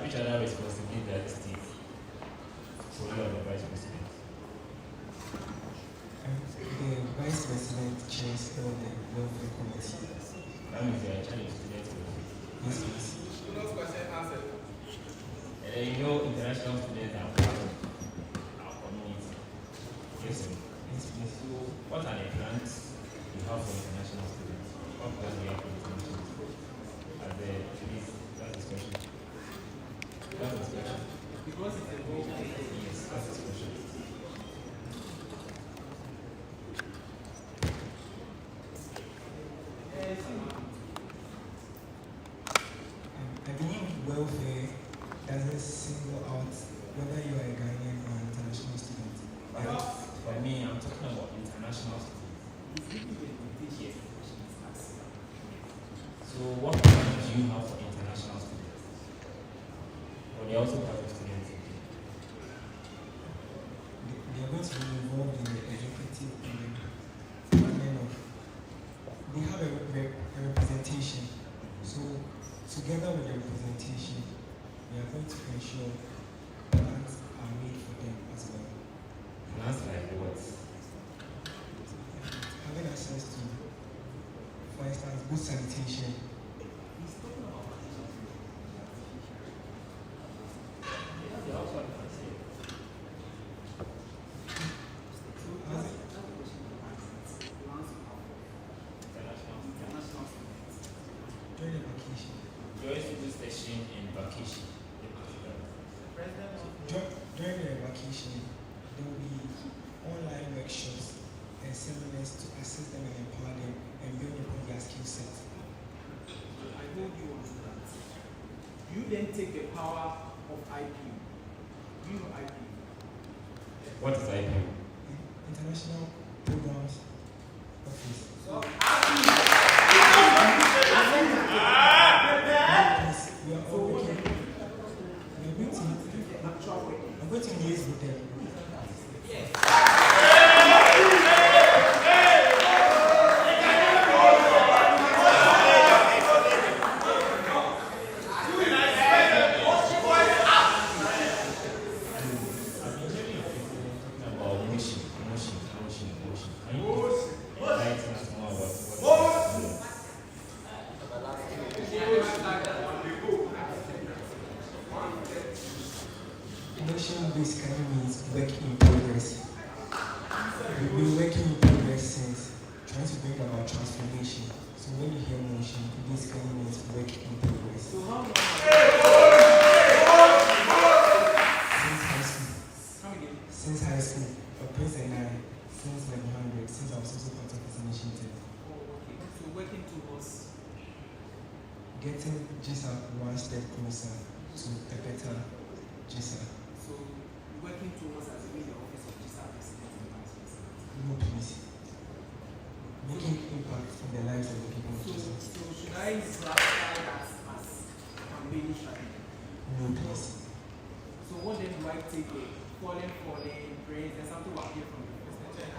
Which other responsibility does it take for you as the vice president? The vice president chairs the welfare committee. That means you are in charge of student welfare. Yes, please. You know, international students are part of our community. Yes, sir. Yes, please. So, what are the plans you have for international students? What plans do you have for international students? Please, that's his question. That's his question. Because it's a goal. Yes, that's his question. I believe welfare doesn't single out whether you are a Ghanaian or an international student. For me, I'm talking about international students. Yes. So, what plans do you have for international students? Or they also part of students? They are going to be involved in the executive department of. They have a representation. So, together with the representation, we are going to ensure plans are made for them as well. Plans like what? Having access to, for instance, good sanitation. During the vacation. During school session and vacation. During the vacation, there will be online workshops and seminars to assist them and empower them and build upon their skill set. I hold you on to that. You then take the power of IP. You know IP. What is IP? International Programs Office. So, We are all working. I'm going to liaise with them. Motion basically means work in progress. We've been working in progress since trying to bring about transformation. So when you hear motion, it basically means work in progress. so how long? Since high school. Come again. Since high school, Prince and I, since 1100, since I was also part of this initiative, Oh, okay. So working towards. getting Gesa one step closer to a better Gesa. So working towards as being the office of Gesa President and Vice President. No, please. Making impact in the lives of the people of So, Gesa. so should I classify that as campaign strategy? No, please. So what then do I take it? Falling, praise, there's something will appear from the president.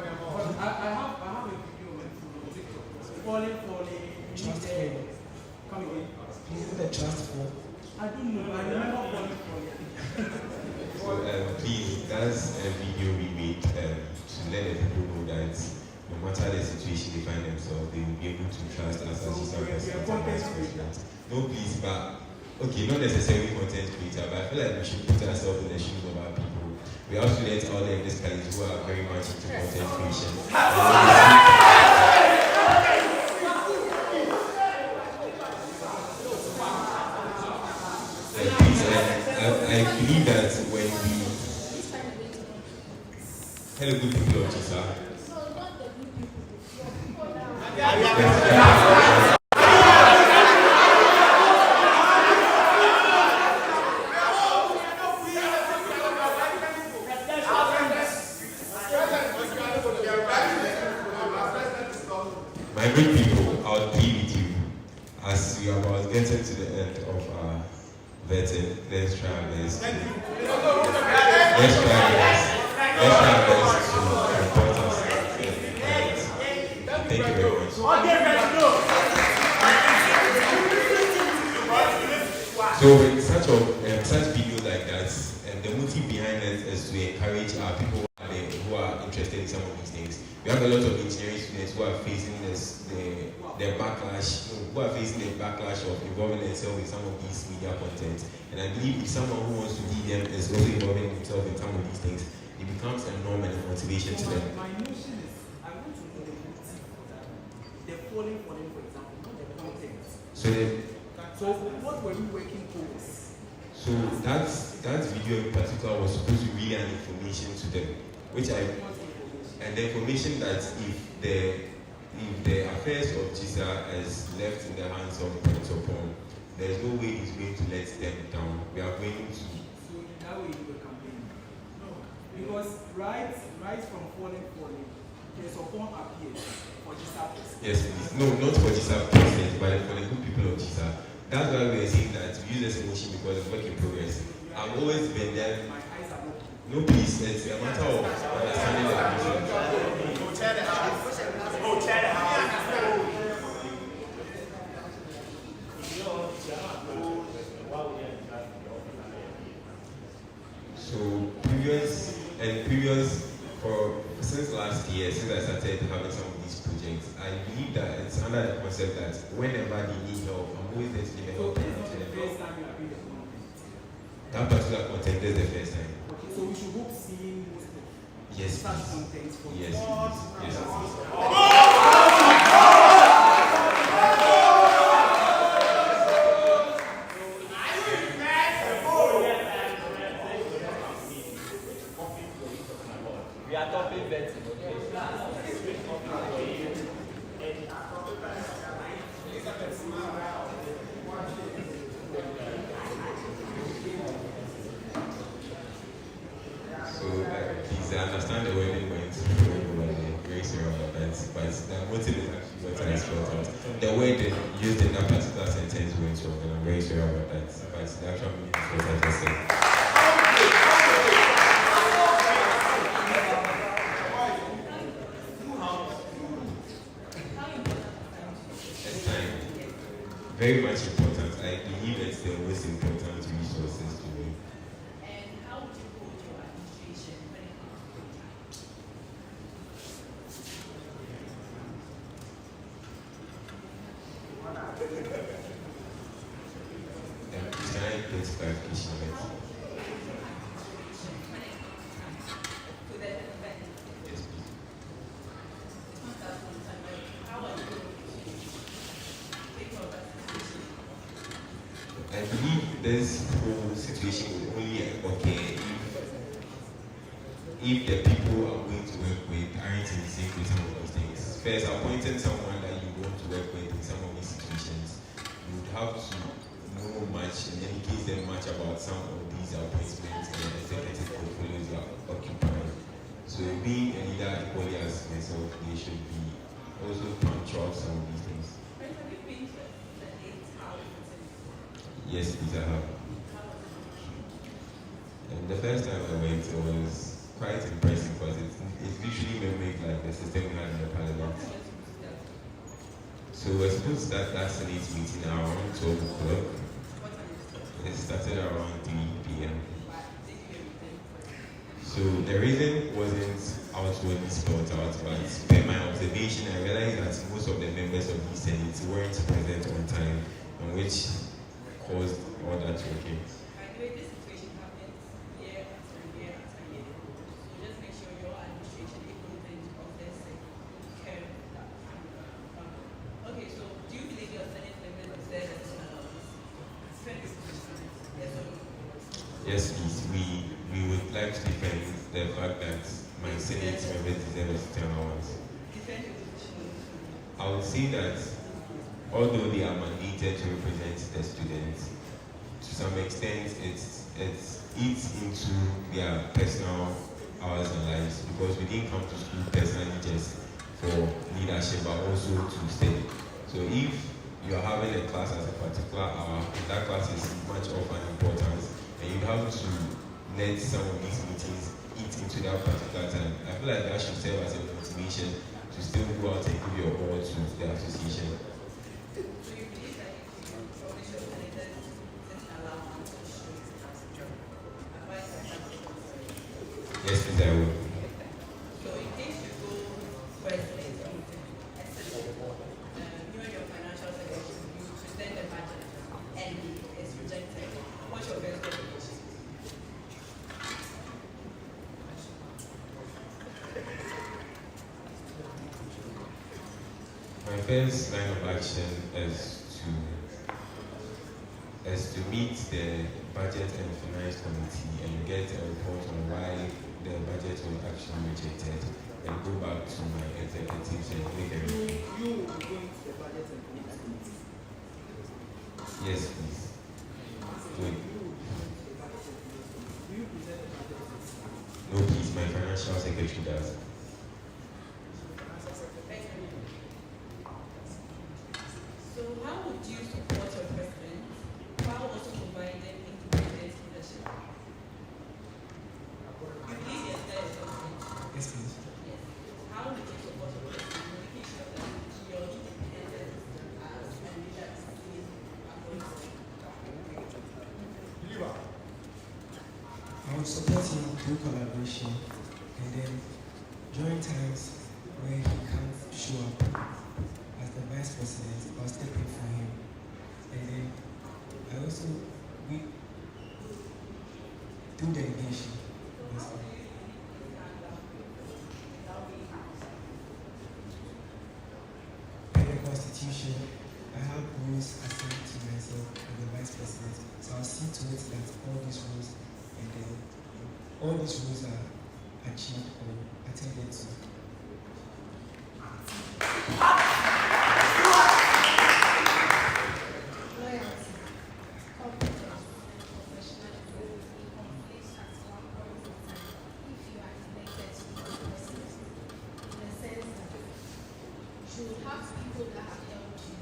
I have a video on TikTok. Falling, Trust come fall. again. Please do the trust fall. I don't know, I remember falling. So please, that's a video we made to let the people know that no matter the situation they find themselves, they will be able to trust us as Gesa President and Vice President. No, please, but okay, not necessarily content creator, but I feel like we should put ourselves in the shoes of our people. We have students out there in this college who are very much into content creation. I believe that when we hello good people of Gesa. My good people, I'll plead with you as we are about getting to the end of our vetting. Let's try our best. Let's try our best. Let's try our best to report ourselves. Thank you very much. So with such videos like that, the motive behind it is to encourage our people who are interested in some of these things. We have a lot of engineering students who are facing the backlash of involving themselves in some of these media content. And I believe if someone who wants to lead them is also involving himself in some of these things, it becomes a norm and a motivation to them. My notion is, I want to know the motive for that. The falling for them, for example, not the content. So what were we working towards? So that video in particular was supposed to be really an information to them, and the information that if the affairs of Gesa is left in the hands of Prince Upon, there is no way he's going to let them down. We are going to. So in that way you were campaigning. No. Because right from falling, Prince Upon appeared for Gesa President. Yes, please. No, not for Gesa President, but for the good people of Gesa. That's why we are saying that we use this emotion because it's work in progress. I've always been there. My eyes are open. No, please, it's a matter of understanding the vision. So since last year, since I started having some of these projects, I believe that it's under the concept that whenever they need help, I'm always there to give So help. this is not the first time you have been the content. That particular content is the first time. Okay, so we should hope seeing most of Yes, such please. content for Yes, please. Yes, please. the word used in that particular sentence went wrong, and I'm very sorry about that. But the actual meaning is what I just said. It's time. Very much important. I believe it's the most important resources to me. And how would you hold your administration when it comes to Can I get clarification on it? Yes, please. I believe this whole situation will only occur if the people I'm going to work with aren't in sync with some of these things. First, appointing someone that you want to work with in some of these situations, you would have to know much and educate them much about some of these appointments and executive portfolios you are occupying. So being a leader equally as myself, they should be also punctual some of these things. Yes, please, I have. And the first time I went, it was quite impressive because it's literally mimicked like the system we had in the parliament. So we're supposed to start that Senate meeting around 12 o'clock. It started around 3 p.m. So the reason wasn't outwardly spelled out, but per my observation, I realized that most of the members of the Senate weren't present on time, and which caused all that to occur. Yes, please. We would like to defend the fact that my Senate members deserve a certain allowance. I would say that although they are mandated to represent the students, to some extent it eats into their personal hours and lives because we didn't come to school personally just for leadership but also to study. So if you are having a class at a particular hour, that class is much of an importance and you have to let some of these meetings eat into that particular time. I feel like that should serve as a motivation to still go out and give your all to the association. Yes, please, I will. So in case you go president, you and your financial secretary, you present the budget and it's rejected. What's your best recommendation? My first line of action is to meet the Budget and Finance Committee and get a report on why the budget was actually rejected and go back to my executives and make a review. You are going to the budget and finance committee. Yes, please. Good. Do you present the budget? No, please, my financial secretary does. So how would you support your president while also providing independent leadership? You lead the entire government. Yes, please. Yes. How would you support your president in making sure that your independence as a leader is seen appropriately? I would support him through collaboration, and then during times where he can't show up as the vice president, I'll step in for him. And then I also do delegation. Yes. Per the constitution, I have rules assigned to myself as the vice president, so I'll see to it that all these rules and then all these rules are achieved or attended to. Loyalty, competence, and professionalism in conflict at one point in time if you are elected to be the president. In the sense that you should have people that have helped you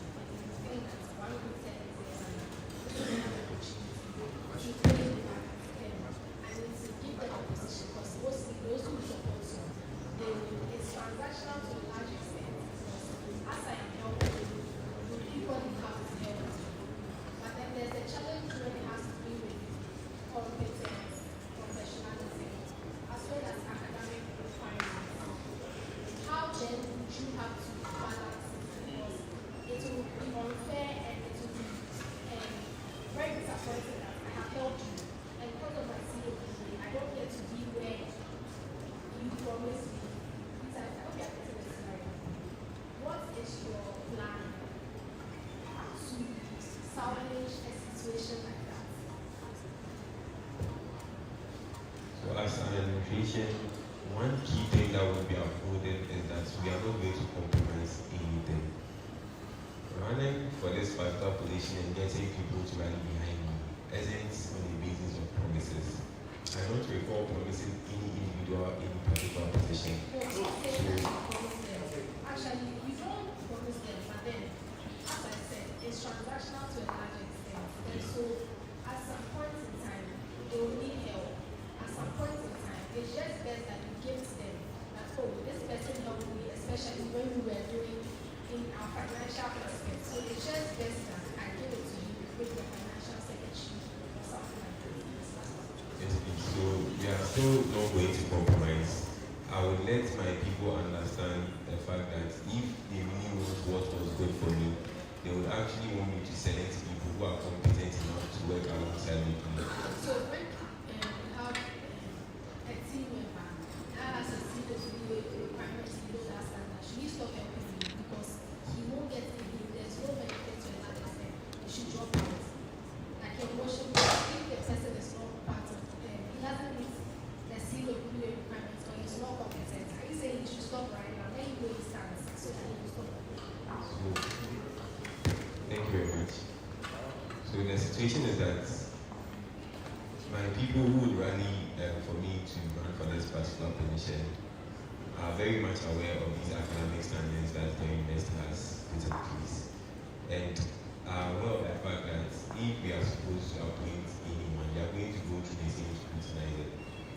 unfair and it will be very disappointing that I have helped you. And because of my COPD, I don't get to be where you promised me. Besides, I hope you are getting this right. What is your plan to salvage a situation like that? So as an administration, one key thing that will be upholding is that we are not going to compromise anything. Running for this particular position and getting people to rally behind me isn't on the basis of promises. I don't recall promising any individual any particular position. Actually, you don't promise them, but then, as I said, it's transactional to a large extent. And so, at some point in time, they will need help. At some point in time, it's just best that you give to them that, oh, this person helped me, especially when we were doing in our financial aspect. So it's just best that I give it to you with the financial secretary or something like that. Yes, please. So we are still not going to compromise. I would let my people understand the fact that if they really want what was good for me, they would actually want me to select people who are competent enough to work alongside with me. So when we have a team member that has exceeded the requirements below that standard, should he stop helping me because he won't get it? There's no benefit to a large extent. He should drop out. Like a motion, if the person is not part of he hasn't meet the CWA requirements or he's not competent, are you saying he should stop right now? Let him go his stance so that he will stop. So, thank you very much. So the situation is that my people who would rally for me to run for this particular position are very much aware of these academic standards that the university has put in place. And are aware of the fact that if we are supposed to appoint anyone, they are going to go through the same scrutiny.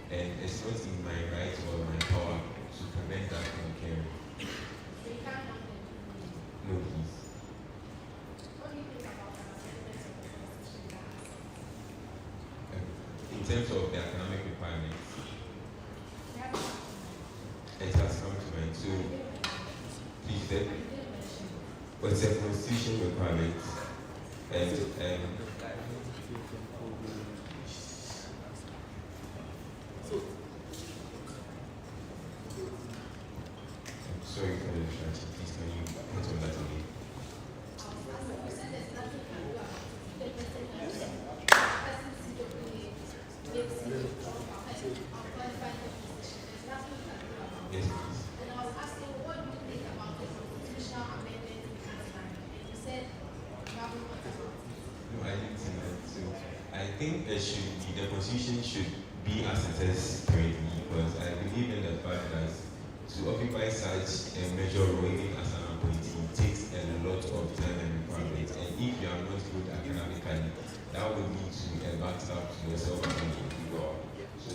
And it's not in my right or my power to prevent that from occurring. So you can't have them. No, please. What do you think about the amendments of the constitution that has In terms of the academic requirements, they haven't happened? it has come to mind. So, please, then, You didn't mention it. what's the constitution requirement? And I'm sorry for the distraction. Please, can you put on that again? You said there's nothing you can do about it. The person has makes it qualified for position. There's nothing you can do about it. Yes, please. And I was asking, what do you think about the constitutional amendment in Canada? And you said you haven't thought about it. No, I didn't say that. So, I think it should be, the constitution should be as it is currently, because I believe in the fact that to occupy such a major role, even as an appointee, takes a lot of time and requirements. And if you are not good academically, that will lead to a backstab to yourself as an individual. So,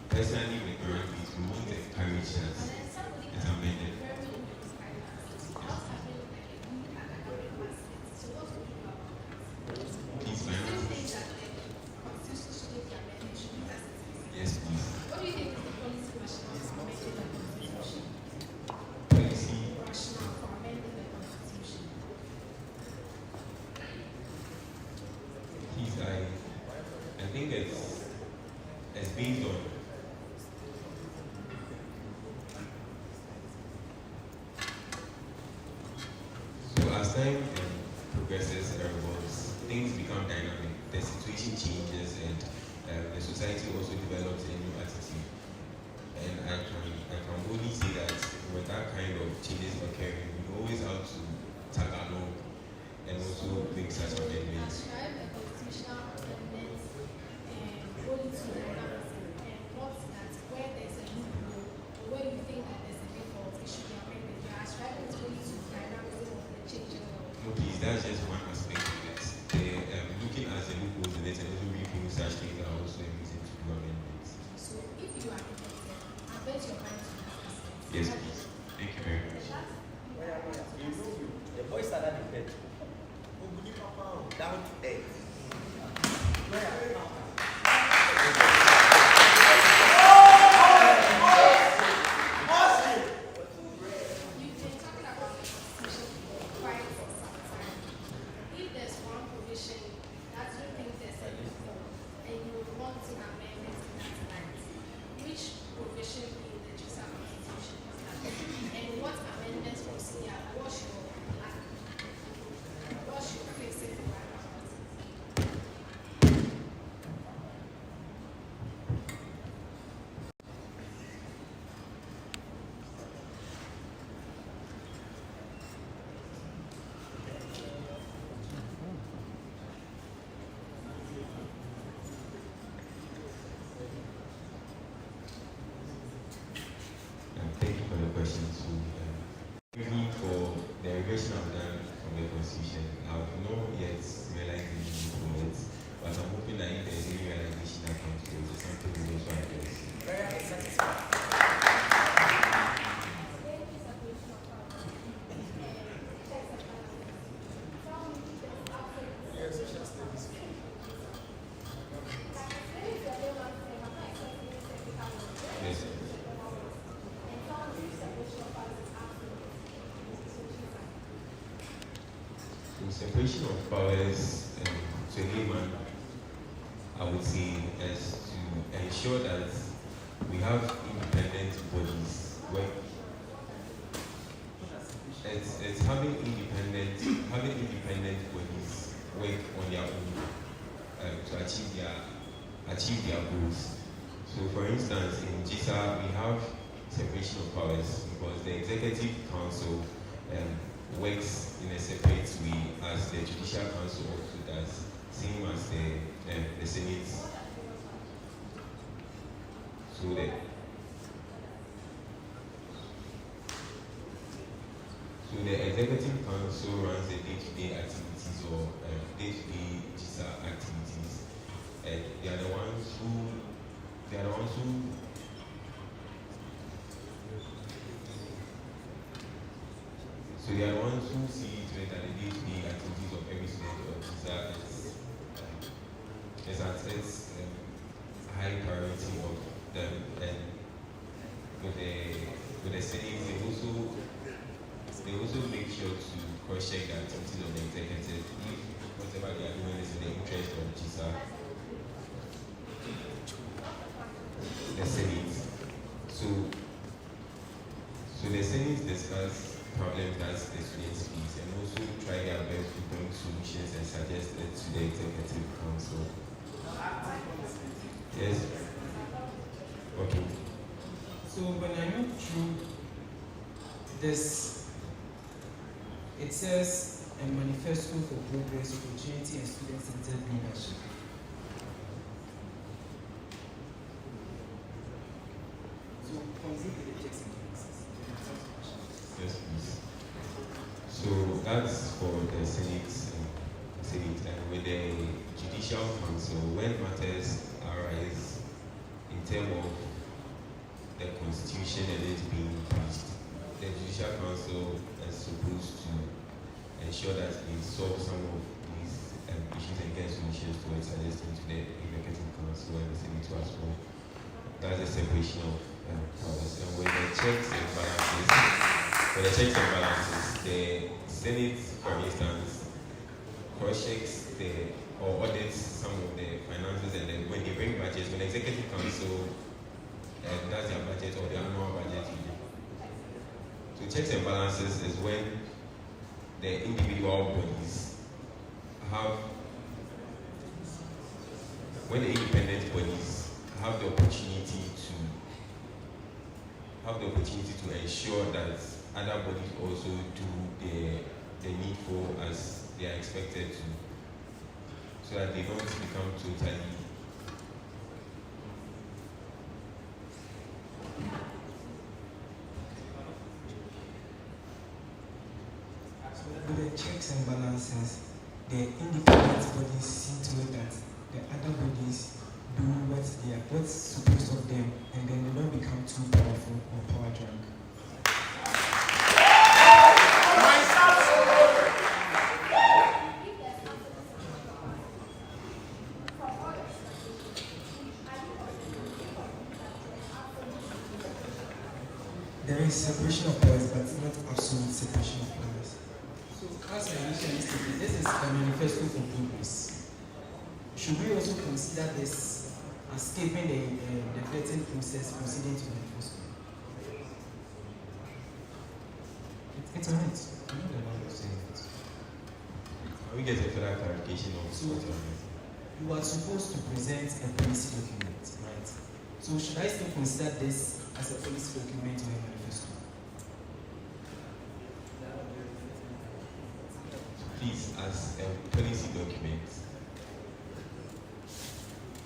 personally, with my it we won't encourage that And then somebody it's amended. very well described as not having like a good academic basket. So what do you do about that? Please, Do my you answer. think that the constitution should be amended? Should be as it is? Yes, please. What do you think is the policy rationale for amending the constitution? Policy. Rationale for amending the constitution? Please, I think it's based on so as time progresses and evolves, things become dynamic, the situation changes, and the society also develops a new attitude. And I can only say that with that kind of changes occurring, we always have to tag along and also make such amendments. Ascribe the constitutional amendments only to dynamism and not that where there's a loophole or where you think that there's a default, it should be amended. You're ascribing it only to dynamism of the changing world. No, please, that's just one aspect of it. Looking at the loopholes in it and also reviewing such things are also a reason to do amendments. So if you are elected, I bet your mind to that aspect. Yes, please. Thank you very much. The voice started in bed. Down to earth. You've been talking about the constitution for quite some time. preparation I've done from the Constitution, I've not yet realized the need for it, but I'm hoping that if there's any realization that comes to it, it's something we also address. Very satisfied. Yes, sir. So separation of powers to a layman, I would say, is to ensure that we have independent bodies. Where it's having independent bodies work on their own to achieve their goals. So, for instance, in Gesa, we have separation of powers because the executive council works in a separate way as the judicial council also does, same as the Senate. So the executive council runs the day-to-day activities or day-to-day Gesa activities, and they are the ones who see to it that the day-to-day activities of every student of Gesa is at its high priority of them, and with the Senate, they also make sure to cross-check the activities of the executive if whatever they are doing is in the interest of Gesa. The Senate. So the Senate discuss problems that the students face and also try their best to bring solutions and suggest it to the executive council. Yes. Okay. So when I look through this, it says a manifesto for progress, opportunity, and student-centered leadership. So conclude with the checks and balances. Yes, please. So that's for the Senate, and with the Judicial Council, when matters arise in terms of the Constitution and it being passed, the Judicial Council is supposed to ensure that they solve some of these issues and get solutions to it, suggesting to the Executive Council and the Senate as well. That's the separation of powers. And with the checks and balances, the Senate, for instance, cross-checks or audits some of the finances, and then when they bring budgets, when the Executive Council does their budget or their annual budget review. So checks and balances is when the individual bodies when the independent bodies have the opportunity to ensure that other bodies also do the needful as they are expected to, so that they don't become totally with the checks and balances, the independent bodies see to it that the other bodies do what's supposed of them, and then they don't become too powerful or power drunk. There is separation of powers, but not absolute separation of powers. So as I mentioned yesterday, this is a manifesto for progress. Should we also consider this as skipping the vetting process proceeding to manifesto? It's alright. I'm not allowed to say it. Can we get a further clarification of So, what you are saying? you are supposed to present a policy document, right? So should I still consider this as a policy document or a manifesto? Please, as a policy document.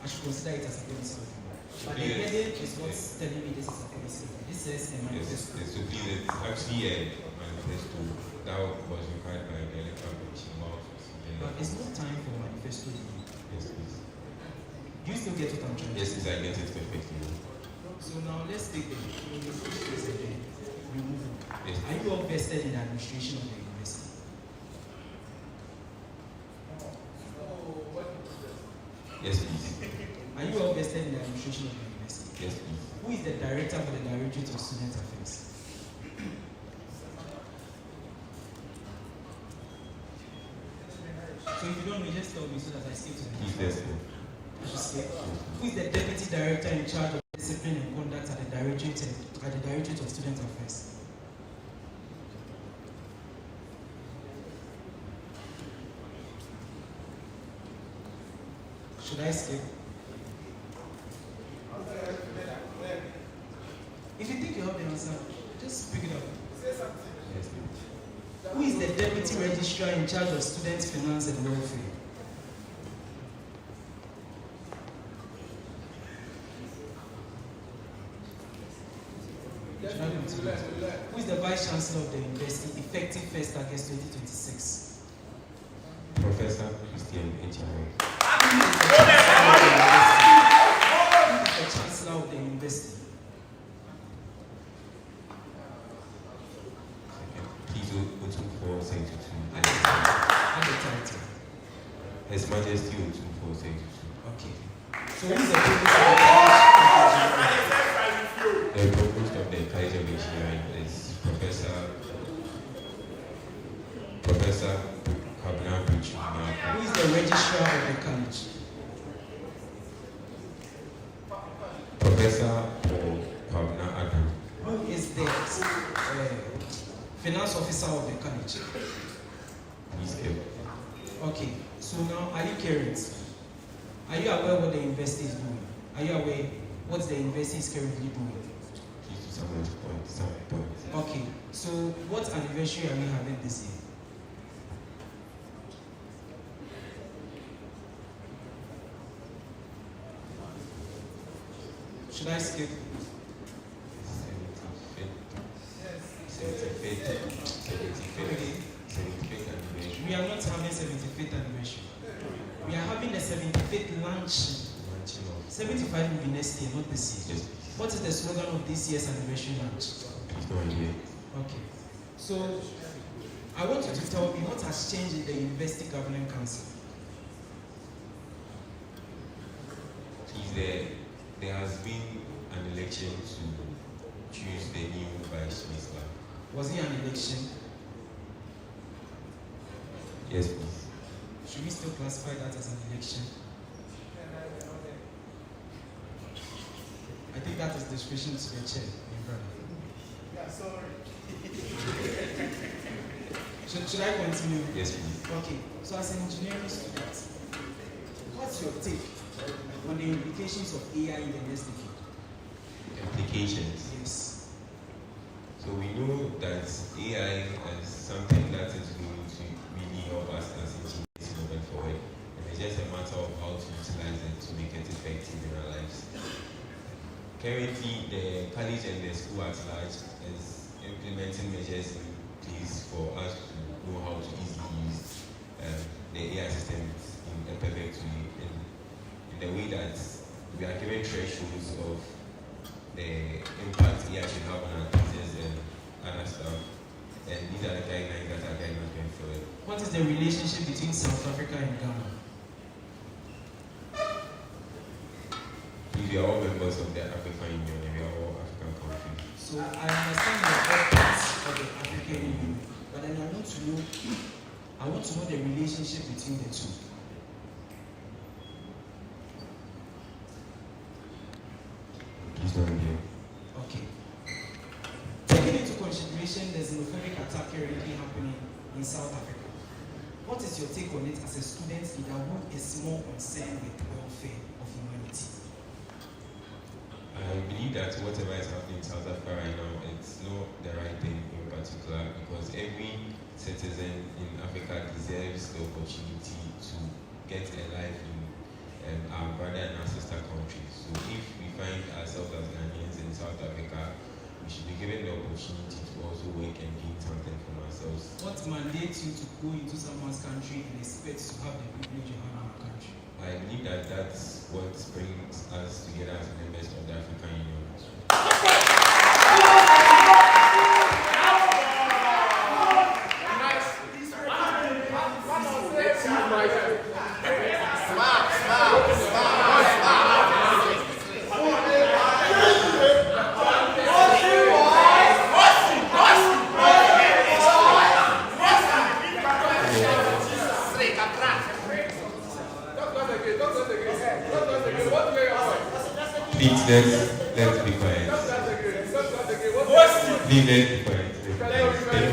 I should consider it as a policy document. But the heading is what's telling me this is a policy. This says a manifesto. Yes, so please, it's actually a manifesto that was required by the Electoral Commission. But it's not time for manifesto. Yes, please. Do you still get what I'm trying to Yes, say? please, I get it perfectly. So now let's take the remove. Yes. Are you all vested in the administration of the university? Yes, please. Are you all vested in the administration of the university? Yes, please. Who is the director for the Directorate of Student Affairs? So if you don't know, just tell me so that I skip to the Please, next let's go. I should skip. Who is the Deputy Director in charge of discipline and conduct at the Directorate of Student Affairs? Should I skip? If you think you have the answer, just pick it up. Yes, please. Who is the Deputy Registrar in charge of student finance and welfare? Should I continue? Who is the Vice Chancellor of the University effective 1st August 2026? Professor Christian H.R. Who is the Chancellor of the University? Please, Otunfor 72. And the title. His Majesty Otunfor 72. Okay. So who is the Provost of the The provost of the Kaiser Engineering is Professor Kabna Bridge. Who is the Registrar of the College? Professor Kabna Adam. Who is the Finance Officer of the College? Please help. Okay, so now are you current? Are you aware what the university is doing? Are you aware what the university is currently doing? Please to some point. Okay, so what anniversary are we having this year? Should I skip? 75th anniversary. We are not having 75th anniversary. We are having the 75th lunch. 75 will be next year, not this year. Yes. What is the slogan of this year's anniversary lunch? Please no idea. Okay. So, I want you to tell me what has changed in the University Governing Council. Please, there has been an election to choose the new vice chancellor. Was it an election? Yes, please. Should we still classify that as an election? I think that is discretion to the chair, my brother. Yeah, sorry. Should I continue? Yes, please. Okay, so as an engineering student, what's your take on the implications of AI in the next decade? Implications. Yes. So we know that AI is something that is going to really help us as engineers moving forward. And it's just a matter of how to utilize it to make it effective in our lives. Currently, the college and the school at large is implementing measures in place for us to know how to easily use the AI system in a perfect way, in the way that we are given thresholds of the impact AI should have on our teachers and other stuff. And these are the guidelines that are guiding us going forward. What is the relationship between South Africa and Ghana? We are all members of the African Union and we are all African countries. So I understand the purpose of the African Union, but then I want to know the relationship between the two. Please don't be. Okay. Taking into consideration the xenophobic attack currently happening in South Africa, what is your take on it as a student leader who is more concerned with the welfare of humanity? I believe that whatever is happening in South Africa right now, it's not the right thing in particular because every citizen in Africa deserves the opportunity to get a life in a our brother and our sister countries. So if we find ourselves as Ghanaians in South Africa, we should be given the opportunity to also work and gain something for ourselves. What mandates you to go into someone's country and expect to have the privilege you have in our country? I believe that that's what brings us together as members of the African Union. Please, let's be quiet. Please, let's be quiet. Thank you very much.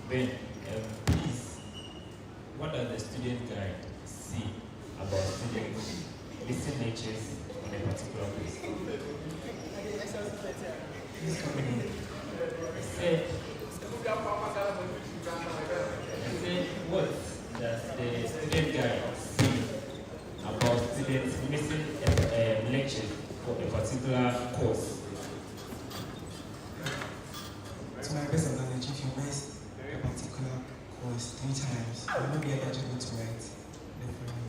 Ben, please, what does the student guide see about students missing lectures on a particular place? I said, what does the student guide see about students missing lectures for a particular course? To my best of knowledge, if you miss a particular course 3 times, you will not be eligible to write the following.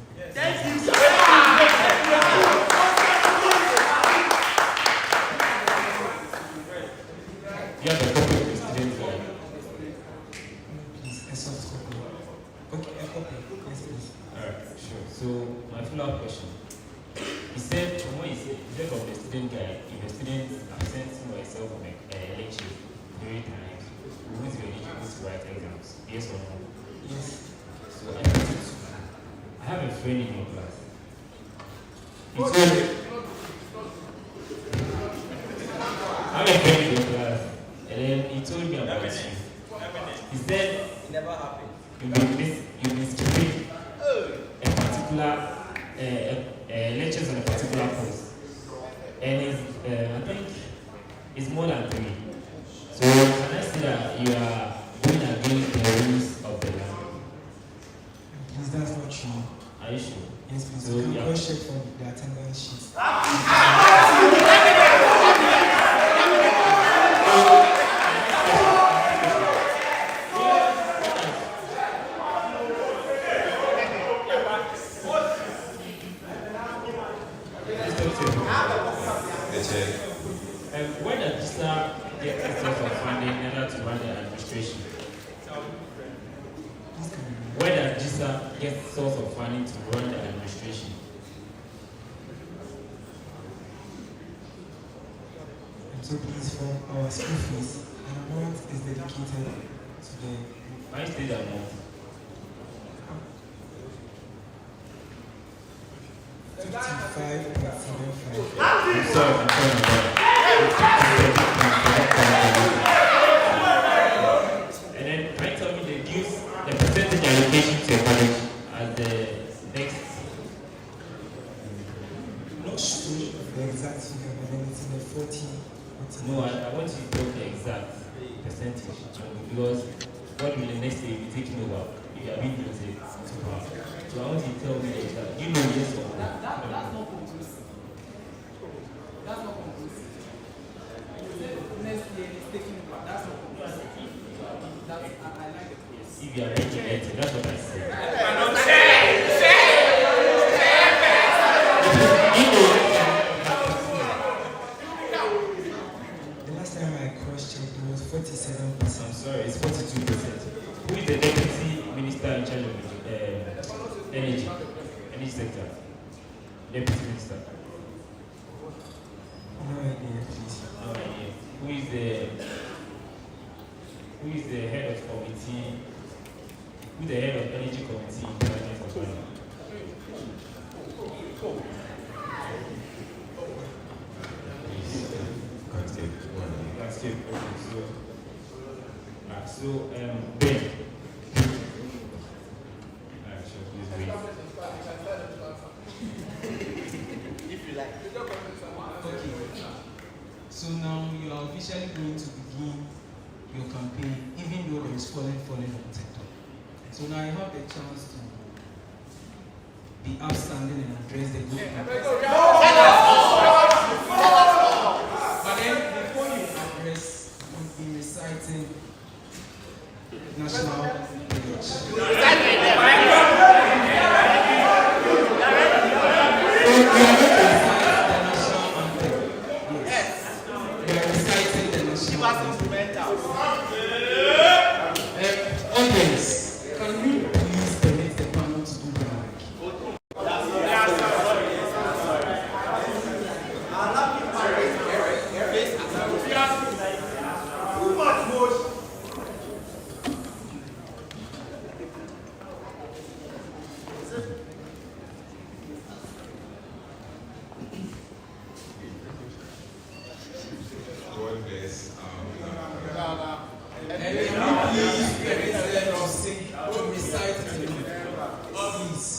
You have a copy of the student guide. Please, a soft copy. Okay, a copy. Yes, please. Alright, sure. So my follow-up question. He said from what he said from the student guide, if a student absents him or herself from a lecture 3 times, we won't be eligible to write exams. Yes or no? Yes. So I have a friend in your class. He told me, I have a friend in your class, and then he told me about you. He said It never happened. you've been skipping a particular lectures on a particular course, and it's, I think it's more than 3. So can I say that you are going against the rules of the land? Please, that's not true. Are you sure? Yes, please. So You can yeah. cross-check from the attendance sheet. Where does Gesa get access of funding in order to run the administration? Where does Gesa get source of funding to run the administration? So please, from our school fees, an amount is dedicated to the Why is the amount? 55.75. I'm sorry about and then can you tell me the percentage allocation to your college as the next? Not sure of the exact figure, but then it's in the 40. No, I want you to tell the exact percentage because what will the next day be taking over? You have been using it to power. So I want you to tell me the exact. You know, yes or no? That's not conclusive. That's not conclusive. You say next year is taking over. That's not conclusive. I like the case. If you are ready, that's what I said. The last time I cross-checked, it was 47%. I'm sorry, it's 42%. Who is the deputy minister in charge of energy sector? Deputy minister. No idea, please. No idea. Who is the head of committee? Who is the head of energy committee in Parliament of Ghana? Ben. Sure, please wait. If you like. Okay. So now you are officially going to begin your campaign, even though there is falling on TikTok. So now you have the chance to be outstanding and address the group. But then before you address, you'll be reciting national audience, can you please permit the panel to do that? God bless And can you please permit them to sing, to recite it to me? Please.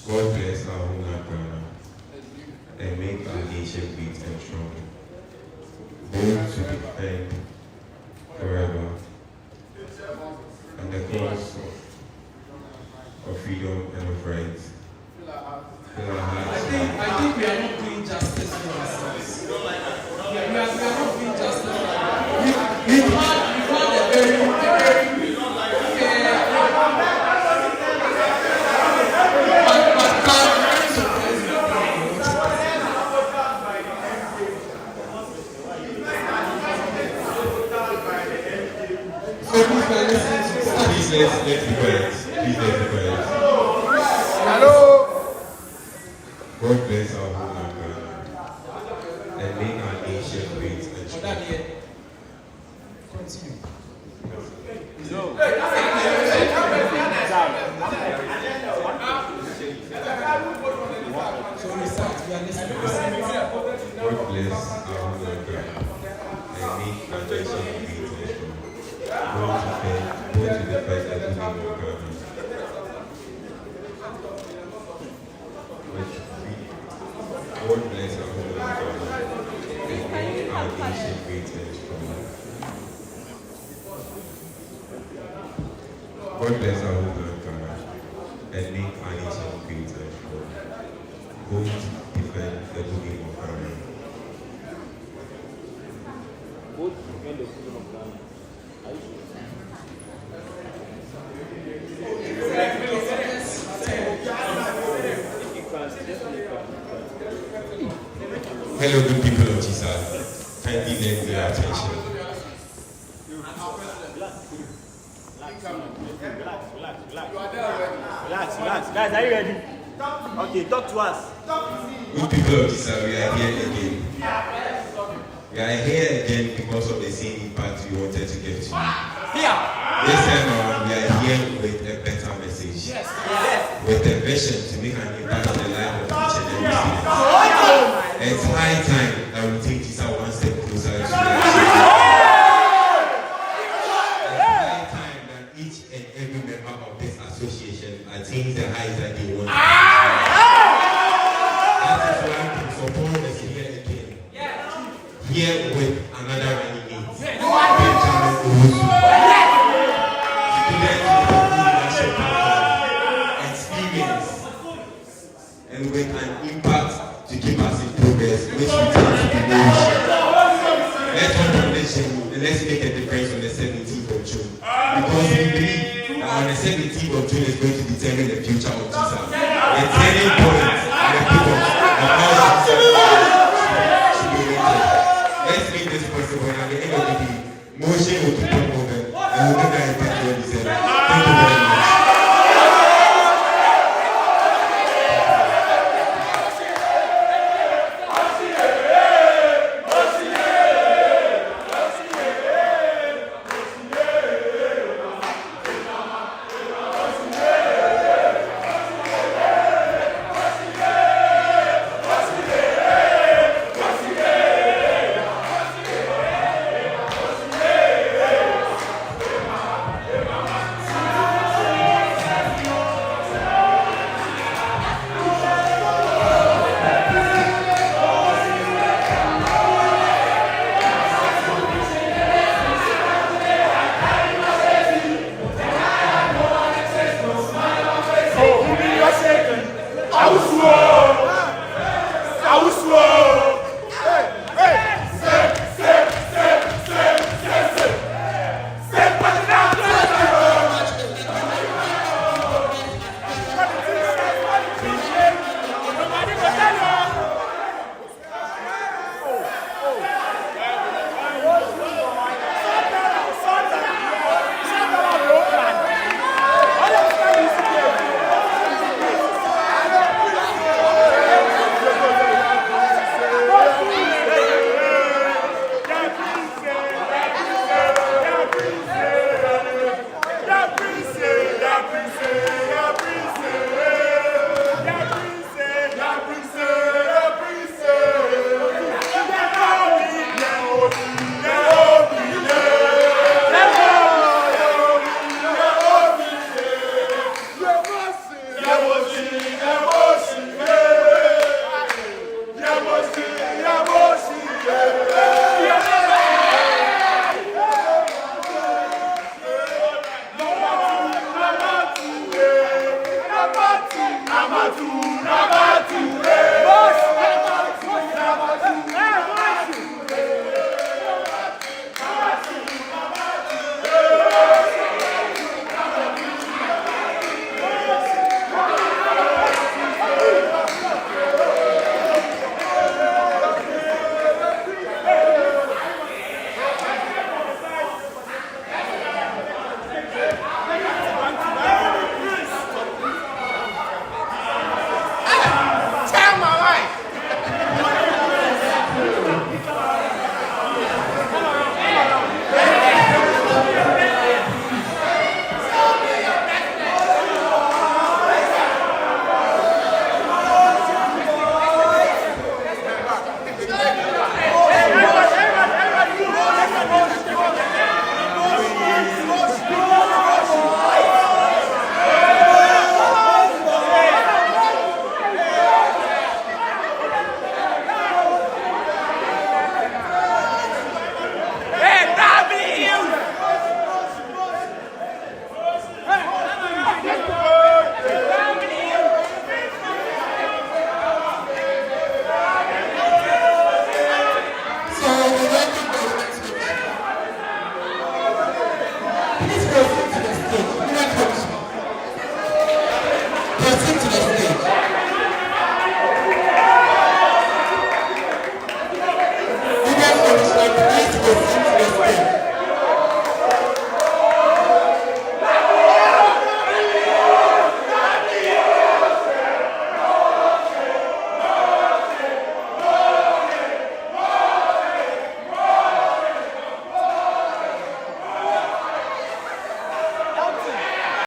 God bless our homeland Ghana and make our nation great and strong. Bold to defend forever and the cause of freedom and of rights. Fill our hearts. I think we are not doing justice to ourselves. We are not doing justice. We've had a very Please let's be quiet. Please let's be quiet. Hello. God bless our homeland Ghana and make our nation great and strong. Continue. So recite, we are listening. God bless our homeland Ghana and make our nation great and strong. Go to defend the name of Ghana. God bless our homeland Ghana and make our nation great and strong. God bless our homeland Ghana and make our nation great and strong. Go to defend the name of Ghana. Hello, good people of Jesus. Kindly lend your attention. Relax. Guys, are you ready? Okay, talk to us. Good people of Jesus, we are here again. We are here again because of the same impact we wanted to give to you. This time around, we are here with a better message. With a vision to make an impact on the life of each and every student. It's high time that we take Jesus one step closer to the achievement. It's high time that each and every member of this association attains the heights that they want. That is why we support us here again. Here with another running mate. Benjamin Owusu. Students with leadership experience and with an impact to keep us in progress, which we tend to be Let's hold on this and let's make a difference on the 17th of June. Because we believe that on the 17th of June is going to determine the future of Jesus. The turning point